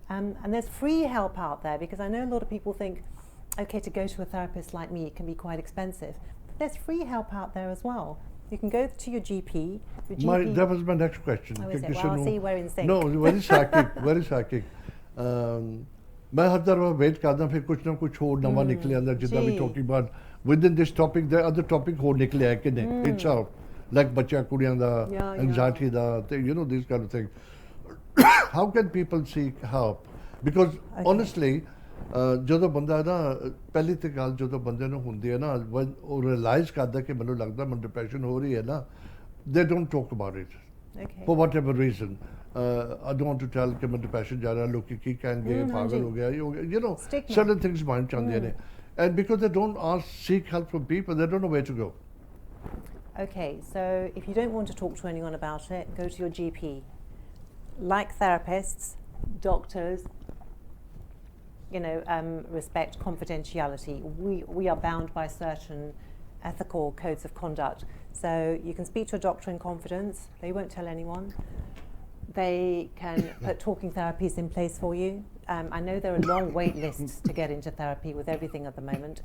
S3: And there's free help out there, because I know a lot of people think, okay, to go to a therapist like me, it can be quite expensive. But there's free help out there as well. You can go to your GP.
S1: That was my next question.
S3: Oh, is it? Well, see, we're in sync.
S1: No, very psychic, very psychic. मैं हर दफा wait करता फिर कुछ ना कुछ और नवा निकले अंदर जितना भी talking about within this topic there other topic और निकले है कि नहीं itself like बच्चा कुड़ियां दा anxiety दा this kind of thing. How can people seek help? Because honestly ਜਦੋਂ ਬੰਦਾ ਨਾ ਪਹਿਲੀ ਤੇ ਗੱਲ ਜਦੋਂ ਬੰਦੇ ਨੂੰ ਹੁੰਦੀ ਹੈ ਨਾ ਉਹ ਰਿਅਲਾਈਜ਼ ਕਰਦਾ ਕਿ ਮੈਨੂੰ ਲੱਗਦਾ ਮੈਨੂੰ ਡਿਪਰੈਸ਼ਨ ਹੋ ਰਹੀ ਹੈ ਨਾ they don't talk about it.
S3: Okay.
S1: For whatever reason. I don't want to tell कि मैं depression जा रहा लोग की कहेंगे पागल हो गया
S3: Stigma.
S1: certain things mind चाहते हैं and because they don't seek help from people they don't know where to go.
S3: Okay, so if you don't want to talk to anyone about it, go to your GP. Like therapists, doctors, respect confidentiality. We are bound by certain ethical codes of conduct. So you can speak to a doctor in confidence. They won't tell anyone. They can put talking therapies in place for you. I know there are long wait lists to get into therapy with everything at the moment.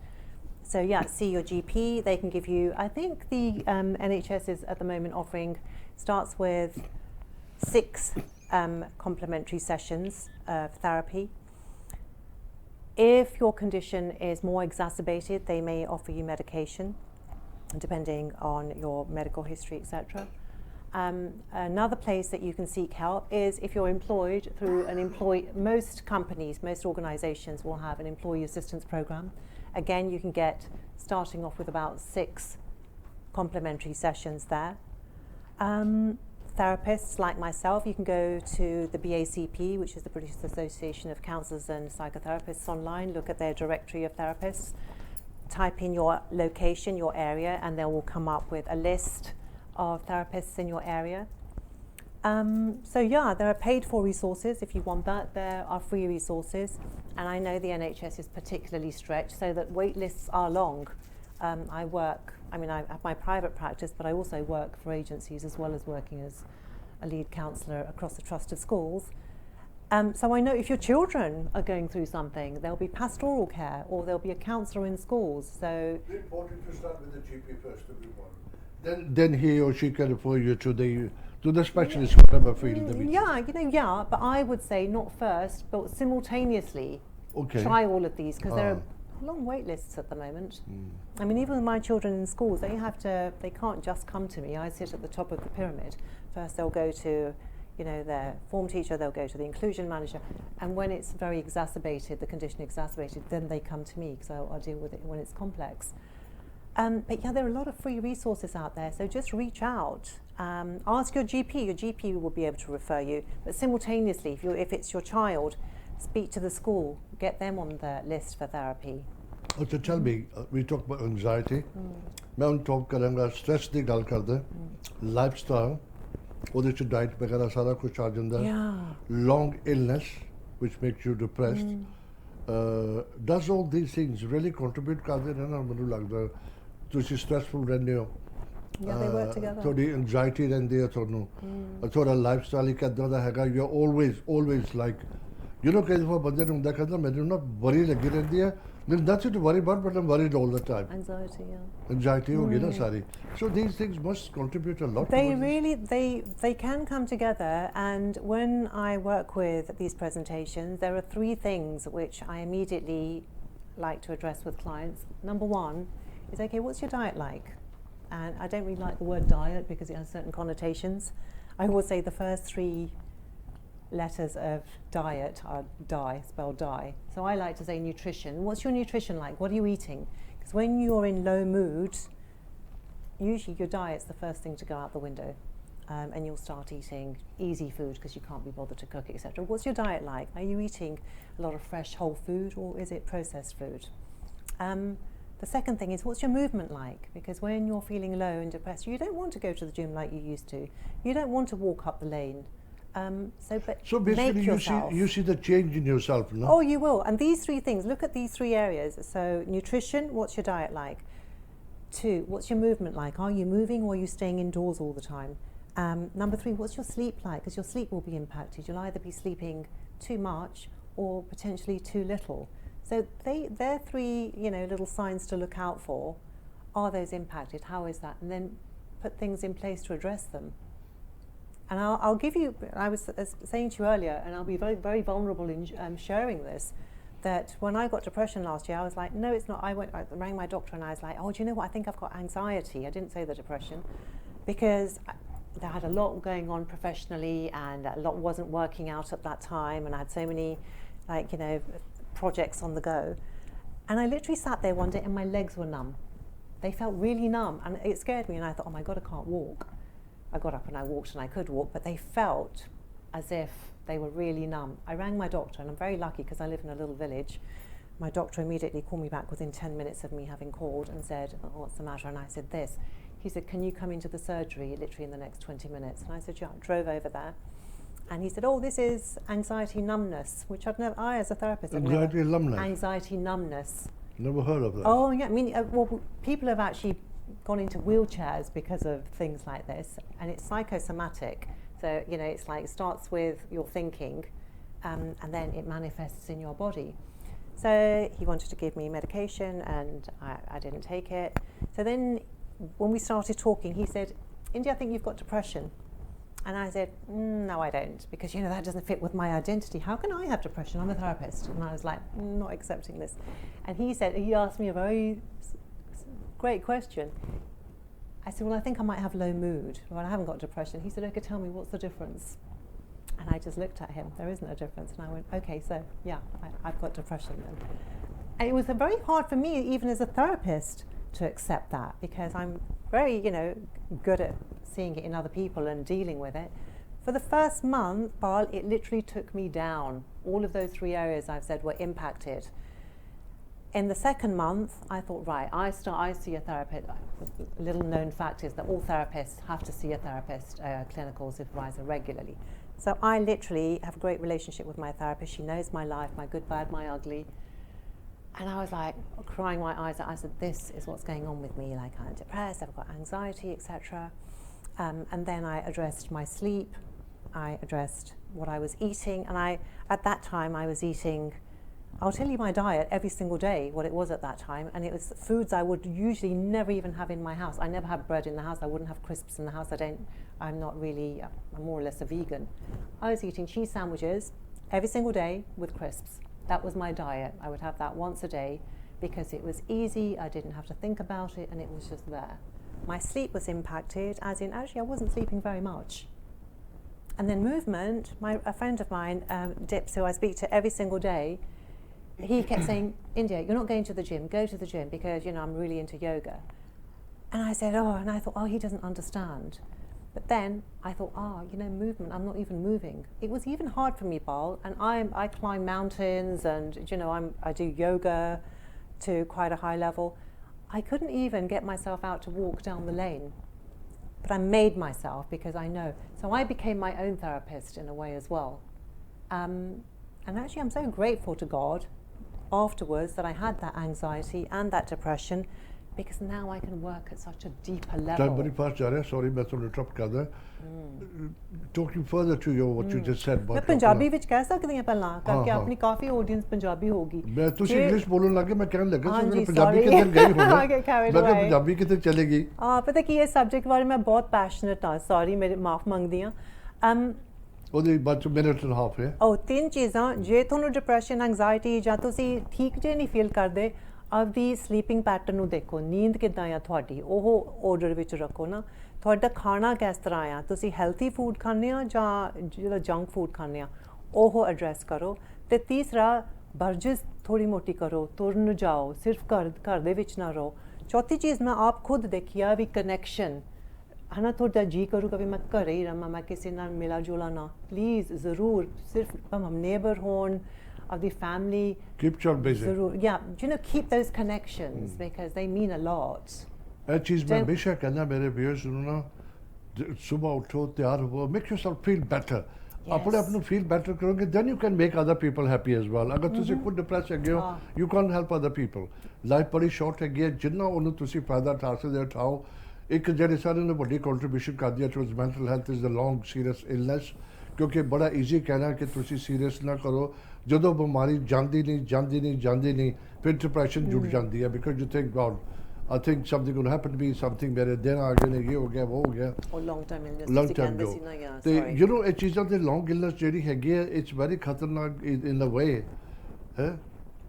S3: So see your GP. They can give you, I think the NHS is at the moment offering, starts with 6 complementary sessions of therapy. If your condition is more exacerbated, they may offer you medication, depending on your medical history, etc. Another place that you can seek help is if you're employed through most companies, most organizations will have an employee assistance program. Again, you can get, starting off with about 6 complementary sessions there. Therapists like myself, you can go to the BACP, which is the British Association of Counsellors and Psychotherapists online, look at their directory of therapists, type in your location, your area, and they will come up with a list of therapists in your area. There are paid for resources if you want that. There are free resources, and I know the NHS is particularly stretched so that wait lists are long. I have my private practice, but I also work for agencies as well as working as a lead counsellor across the trust of schools. So I know if your children are going through something, there'll be pastoral care or there'll be a counsellor in schools. So
S1: it's important to start with the GP first, everyone. Then he or she can refer you to the specialist, whatever field.
S3: But I would say not first, but simultaneously try all of these, because there are long wait lists at the moment. I mean, even with my children in schools, they can't just come to me. I sit at the top of the pyramid. First they'll go to their form teacher, they'll go to the inclusion manager, and when it's very exacerbated, the condition exacerbated, then they come to me, because I'll deal with it when it's complex. But there are a lot of free resources out there, so just reach out. Ask your GP will be able to refer you, but simultaneously, if it's your child, speak to the school, get them on the list for therapy.
S1: So tell me, we talk about anxiety. मैं उन talk करूँगा stress दी गल करते, lifestyle, ਉਹਦੇ ਚ diet ਵਗੈਰਾ ਸਾਰਾ ਕੁਝ ਆ ਜਾਂਦਾ, long illness which makes you depressed. Does all these things really contribute ਕਰਦੇ ਨੇ ਨਾ ਮੈਨੂੰ ਲੱਗਦਾ ਤੁਸੀਂ stressful ਰਹਿੰਦੇ ਹੋ.
S3: They work together.
S1: ਥੋੜੀ anxiety ਰਹਿੰਦੀ ਹੈ ਤੁਹਾਨੂੰ, ਥੋੜਾ lifestyle ਇੱਕ ਏਦਾਂ ਦਾ ਹੈਗਾ, you're always like ਕਈ ਦਫਾ ਬੰਦੇ ਨੂੰ ਹੁੰਦਾ ਕਹਿੰਦਾ ਮੈਨੂੰ ਨਾ ਬੜੀ ਲੱਗੀ ਰਹਿੰਦੀ ਹੈ, There's nothing to worry about, but I'm worried all the time.
S3: Anxiety, yeah.
S1: Anxiety hogi na sari. So these things must contribute a lot.
S3: They
S1: towards this.
S3: really, they can come together, and when I work with these presentations, there are three things which I immediately like to address with clients. Number one is, okay, what's your diet like? And I don't really like the word diet because it has certain connotations. I always say the first three letters of diet are die, spelled die. So I like to say nutrition. What's your nutrition like? What are you eating? Because when you're in low mood, usually your diet's the first thing to go out the window, and you'll start eating easy food because you can't be bothered to cook, etc. What's your diet like? Are you eating a lot of fresh whole food, or is it processed food? The second thing is, what's your movement like? Because when you're feeling low and depressed, you don't want to go to the gym like you used to. You don't want to walk up the lane. So
S1: basically, you see the change in yourself, no?
S3: Oh, you will. And these three things, look at these three areas. So nutrition, what's your diet like? 2, what's your movement like? Are you moving, or are you staying indoors all the time? Number 3, what's your sleep like? Because your sleep will be impacted. You'll either be sleeping too much or potentially too little. So they're 3, little signs to look out for. Are those impacted? How is that? And then put things in place to address them. And I'll give you, I was saying to you earlier, and I'll be very, very vulnerable in sharing this, that when I got depression last year, I was like, no, it's not. I rang my doctor and I was like, oh, do you know what? I think I've got anxiety. I didn't say the depression, because I had a lot going on professionally, and a lot wasn't working out at that time, and I had so many, projects on the go. And I literally sat there one day and my legs were numb. They felt really numb, and it scared me, and I thought, oh my God, I can't walk. I got up and I walked, and I could walk, but they felt as if they were really numb. I rang my doctor, and I'm very lucky because I live in a little village. My doctor immediately called me back within 10 minutes of me having called and said, oh, what's the matter? And I said this. He said, can you come into the surgery literally in the next 20 minutes? And I said, yeah. I drove over there. And he said, oh, this is anxiety numbness, which I as a therapist,
S1: Anxiety numbness?
S3: Anxiety numbness.
S1: Never heard of that.
S3: Oh, yeah. I mean, well, people have actually gone into wheelchairs because of things like this, and it's psychosomatic. So, it's like it starts with your thinking, and then it manifests in your body. So he wanted to give me medication, and I didn't take it. So then when we started talking, he said, India, I think you've got depression. And I said, no, I don't, because, that doesn't fit with my identity. How can I have depression? I'm a therapist. And I was like, not accepting this. And he asked me a very great question. I said, well, I think I might have low mood. Well, I haven't got depression. He said, okay, tell me, what's the difference? And I just looked at him. There isn't a difference. And I went, okay, so yeah, I've got depression then. And it was very hard for me, even as a therapist, to accept that, because I'm very, good at seeing it in other people and dealing with it. For the first month, Bal, it literally took me down. All of those 3 areas I've said were impacted. In the second month, I thought, right, I see a therapist. Little known fact is that all therapists have to see a therapist, clinical supervisor regularly. So I literally have a great relationship with my therapist. She knows my life, my good, bad, my ugly. And I was like crying my eyes out. I said, this is what's going on with me. Like, I'm depressed, I've got anxiety, etc. And then I addressed my sleep. I addressed what I was eating. And at that time, I was eating, I'll tell you my diet every single day, what it was at that time. And it was foods I would usually never even have in my house. I never have bread in the house. I wouldn't have crisps in the house. I'm not really, I'm more or less a vegan. I was eating cheese sandwiches every single day with crisps. That was my diet. I would have that once a day because it was easy. I didn't have to think about it, and it was just there. My sleep was impacted, as in actually I wasn't sleeping very much. And then movement, a friend of mine, Dips, who I speak to every single day, he kept saying, India, you're not going to the gym, go to the gym because, I'm really into yoga. And I said, and I thought, he doesn't understand. But then I thought, movement, I'm not even moving. It was even hard for me, Bal, and I climb mountains and, I do yoga to quite a high level. I couldn't even get myself out to walk down the lane. But I made myself because I know. So I became my own therapist in a way as well. And actually I'm so grateful to God afterwards that I had that anxiety and that depression, because now I can work at such a deeper
S1: Time
S3: level.
S1: very fast जा रहा है. Sorry, मैं तो interrupt कर रहा. Talking further to your what you just said
S3: मैं
S1: about.
S3: Punjabi ਵਿੱਚ ਕਹਿ ਸਕਦੀ ਹਾਂ ਪਹਿਲਾਂ ਕਰਕੇ
S1: हाँ.
S3: ਆਪਣੀ ਕਾਫੀ ਆਡੀਅנס ਪੰਜਾਬੀ ਹੋਗੀ
S1: मैं तुझे इंग्लिश बोलने लगे मैं कहने लगा
S3: हाँ
S1: कि
S3: जी,
S1: पंजाबी
S3: sorry.
S1: किधर गई होगी
S3: Okay, carried
S1: मैं
S3: away.
S1: पंजाबी किधर चलेगी
S3: ਪਤਾ ਕੀ ਇਹ ਸਬਜੈਕਟ ਬਾਰੇ ਮੈਂ ਬਹੁਤ ਪੈਸ਼ਨੇਟ ਹਾਂ ਸੌਰੀ ਮੇਰੇ ਮਾਫ ਮੰਗਦੀ ਹਾਂ
S1: ਉਹਦੇ ਬਾਅਦ ਮਿੰਟ ਐਂਡ ਹਾਫ ਹੈ
S3: ਉਹ ਤਿੰਨ ਚੀਜ਼ਾਂ ਜੇ ਤੁਹਾਨੂੰ ਡਿਪਰੈਸ਼ਨ ਐਂਗਜ਼ਾਇਟੀ ਜਾਂ ਤੁਸੀਂ ਠੀਕ ਜੇ ਨਹੀਂ ਫੀਲ ਕਰਦੇ ਆਪਦੀ ਸਲੀਪਿੰਗ ਪੈਟਰਨ ਨੂੰ ਦੇਖੋ ਨੀਂਦ ਕਿੱਦਾਂ ਆ ਤੁਹਾਡੀ ਉਹ ਆਰਡਰ ਵਿੱਚ ਰੱਖੋ ਨਾ ਤੁਹਾਡਾ ਖਾਣਾ ਕਿਸ ਤਰ੍ਹਾਂ ਆ ਤੁਸੀਂ ਹੈਲਥੀ ਫੂਡ ਖਾਂਦੇ ਆ ਜਾਂ ਜਿਹੜਾ ਜੰਕ ਫੂਡ ਖਾਂਦੇ ਆ ਉਹ ਐਡਰੈਸ ਕਰੋ ਤੇ ਤੀਸਰਾ ਵਰਜਿਸ਼ ਥੋੜੀ ਮੋਟੀ ਕਰੋ ਤੁਰਨ ਜਾਓ ਸਿਰਫ ਘਰ ਦੇ ਵਿੱਚ ਨਾ ਰਹੋ ਚੌਥੀ ਚੀਜ਼ ਮੈਂ ਆਪ ਖੁਦ ਦੇਖੀ ਆ ਵੀ ਕਨੈਕਸ਼ਨ है ना थोड़ा जी करूँ कभी मैं घर ही रहा मैं किसी ना मिला जुला ना प्लीज़ ज़रूर सिर्फ हम नेबर होन of the family
S1: keep your busy
S3: ज़रूर yeah you know keep those connections because they mean a lot
S1: ਇਹ ਚੀਜ਼ ਮੈਂ ਹਮੇਸ਼ਾ ਕਹਿੰਦਾ ਮੇਰੇ ਵਿਊਅਰਸ ਨੂੰ ਨਾ ਸਵੇਰ ਉਠੋ ਤਿਆਰ ਹੋ ਮੇਕ yourself feel better ਆਪਣੇ ਆਪ ਨੂੰ ਫੀਲ ਬੈਟਰ ਕਰੋਗੇ then you can make other people happy as well ਅਗਰ ਤੁਸੀਂ ਖੁਦ ਡਿਪਰੈਸ ਹੈਗੇ ਹੋ you can't help other people life ਬੜੀ ਸ਼ਾਰਟ ਹੈਗੀ ਹੈ ਜਿੰਨਾ ਉਹਨੂੰ ਤੁਸੀਂ ਫਾਇਦਾ ਉਠਾ ਸਕਦੇ ਉਠਾਓ ਇੱਕ ਜਿਹੜੇ ਸਾਰਿਆਂ ਨੇ ਵੱਡੀ ਕੰਟਰੀਬਿਊਸ਼ਨ ਕਰਦੀ ਹੈ towards mental health is the long serious illness ਕਿਉਂਕਿ ਬੜਾ ਈਜ਼ੀ ਕਹਿਣਾ ਕਿ ਤੁਸੀਂ ਸੀਰੀਅਸ ਨਾ ਕਰੋ ਜਦੋਂ ਬਿਮਾਰੀ ਜਾਂਦੀ ਨਹੀਂ ਫਿਰ ਡਿਪਰੈਸ਼ਨ ਜੁੜ ਜਾਂਦੀ ਹੈ because you think god I think something will happen to me something ਮੇਰੇ ਦਿਨ ਆ ਗਏ ਨੇ ਇਹ ਹੋ ਗਿਆ ਉਹ ਹੋ ਗਿਆ
S3: ਉਹ long time illness
S1: long time ago ਤੇ ਯੂ نو ਇਹ ਚੀਜ਼ਾਂ ਤੇ ਲੌਂਗ ਇਲਨੈਸ ਜਿਹੜੀ ਹੈਗੀ ਹੈ ਇਟਸ ਵੈਰੀ ਖਤਰਨਾਕ ਇਨ ਅ ਵੇ ਹੈ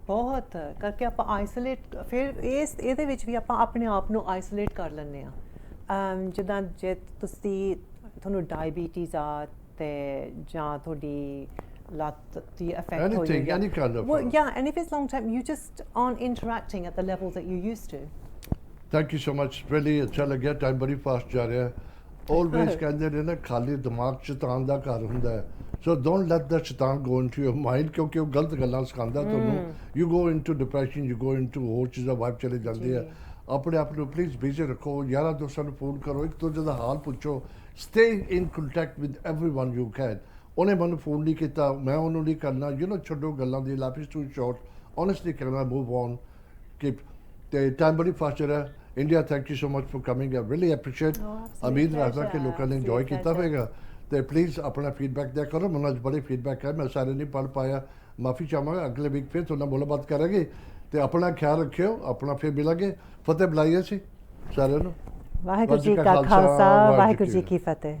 S3: ਬਹੁਤ ਕਰਕੇ ਆਪਾਂ ਆਈਸੋਲੇਟ ਫਿਰ ਇਹਦੇ ਵਿੱਚ ਵੀ ਆਪਾਂ ਆਪਣੇ ਆਪ ਨੂੰ ਆਈਸੋਲੇਟ ਕਰ ਲੈਂਦੇ ਆ ਜਿੱਦਾਂ ਜੇ ਤੁਹਾਨੂੰ ਡਾਇਬੀਟੀਜ਼ ਆ ਤੇ ਜਾਂ ਤੁਹਾਡੀ ਲੱਤ ਦੀ ਇਫੈਕਟ ਹੋ
S1: anything any kind of
S3: well yeah and if it's long time you just aren't interacting at the levels that you used to
S1: thank you so much really ਅੱਛਾ ਲੱਗਿਆ ਟਾਈਮ ਬੜੀ ਫਾਸਟ ਜਾ ਰਿਹਾ always ਕਹਿੰਦੇ ਨੇ ਨਾ ਖਾਲੀ ਦਿਮਾਗ ਸ਼ੈਤਾਨ ਦਾ ਘਰ ਹੁੰਦਾ ਹੈ so don't let the shaitan go into your mind ਕਿਉਂਕਿ ਉਹ ਗਲਤ ਗੱਲਾਂ ਸਿਖਾਉਂਦਾ ਤੁਹਾਨੂੰ you go into depression you go into ਹੋਰ ਚੀਜ਼ਾਂ ਵਾਈਬ ਚਲੇ ਜਾਂਦੀ ਹੈ ਆਪਣੇ ਆਪ ਨੂੰ ਪਲੀਜ਼ ਬਿਜ਼ੀ ਰੱਖੋ ਯਾਰਾਂ ਦੋਸਤਾਂ ਨੂੰ ਫੋਨ ਕਰੋ ਇੱਕ ਦੂਜੇ ਦਾ ਹਾਲ ਪੁੱਛੋ stay in contact with everyone you can ਉਹਨੇ ਮੈਨੂੰ ਫੋਨ ਨਹੀਂ ਕੀਤਾ ਮੈਂ ਉਹਨੂੰ ਨਹੀਂ ਕਰਨਾ ਯੂ نو ਛੱਡੋ ਗੱਲਾਂ ਦੀ life is too short honestly ਕਹਿਣਾ move on keep ਤੇ ਟਾਈਮ ਬੜੀ ਫਾਸਟ ਰਿਹਾ India thank you so much for coming I really appreciate ਉਮੀਦ ਰੱਖਦਾ ਕਿ ਲੋਕਾਂ ਨੇ ਇੰਜੋਏ ਕੀਤਾ ਹੋਵੇਗਾ ਤੇ ਪਲੀਜ਼ ਆਪਣਾ ਫੀਡਬੈਕ ਦਿਆ ਕਰੋ ਮੈਨੂੰ ਅੱਜ ਬੜੇ ਫੀਡਬੈਕ ਹੈ ਮੈਂ ਸਾਰੇ ਨਹੀਂ ਪੜ੍ਹ ਪਾਇਆ ਮਾਫੀ ਚਾਹਾਂਗਾ ਅਗਲੇ ਵੀਕ ਫਿਰ ਤੁਹਾਡਾ ਮੁਲਾਕਾਤ ਕਰਾਂਗੇ ਤੇ ਆਪਣਾ ਖਿਆਲ ਰੱਖਿਓ ਆਪਣਾ ਫਿਰ ਮਿਲਾਂਗੇ ਫਤਿਹ ਬੁਲਾਈਏ ਸੀ ਸਾਰਿਆਂ ਨੂੰ
S3: ਵਾਹਿਗੁਰੂ ਜੀ ਕਾ ਖਾਲਸਾ ਵਾਹਿਗੁਰੂ ਜੀ ਕੀ ਫਤਿਹ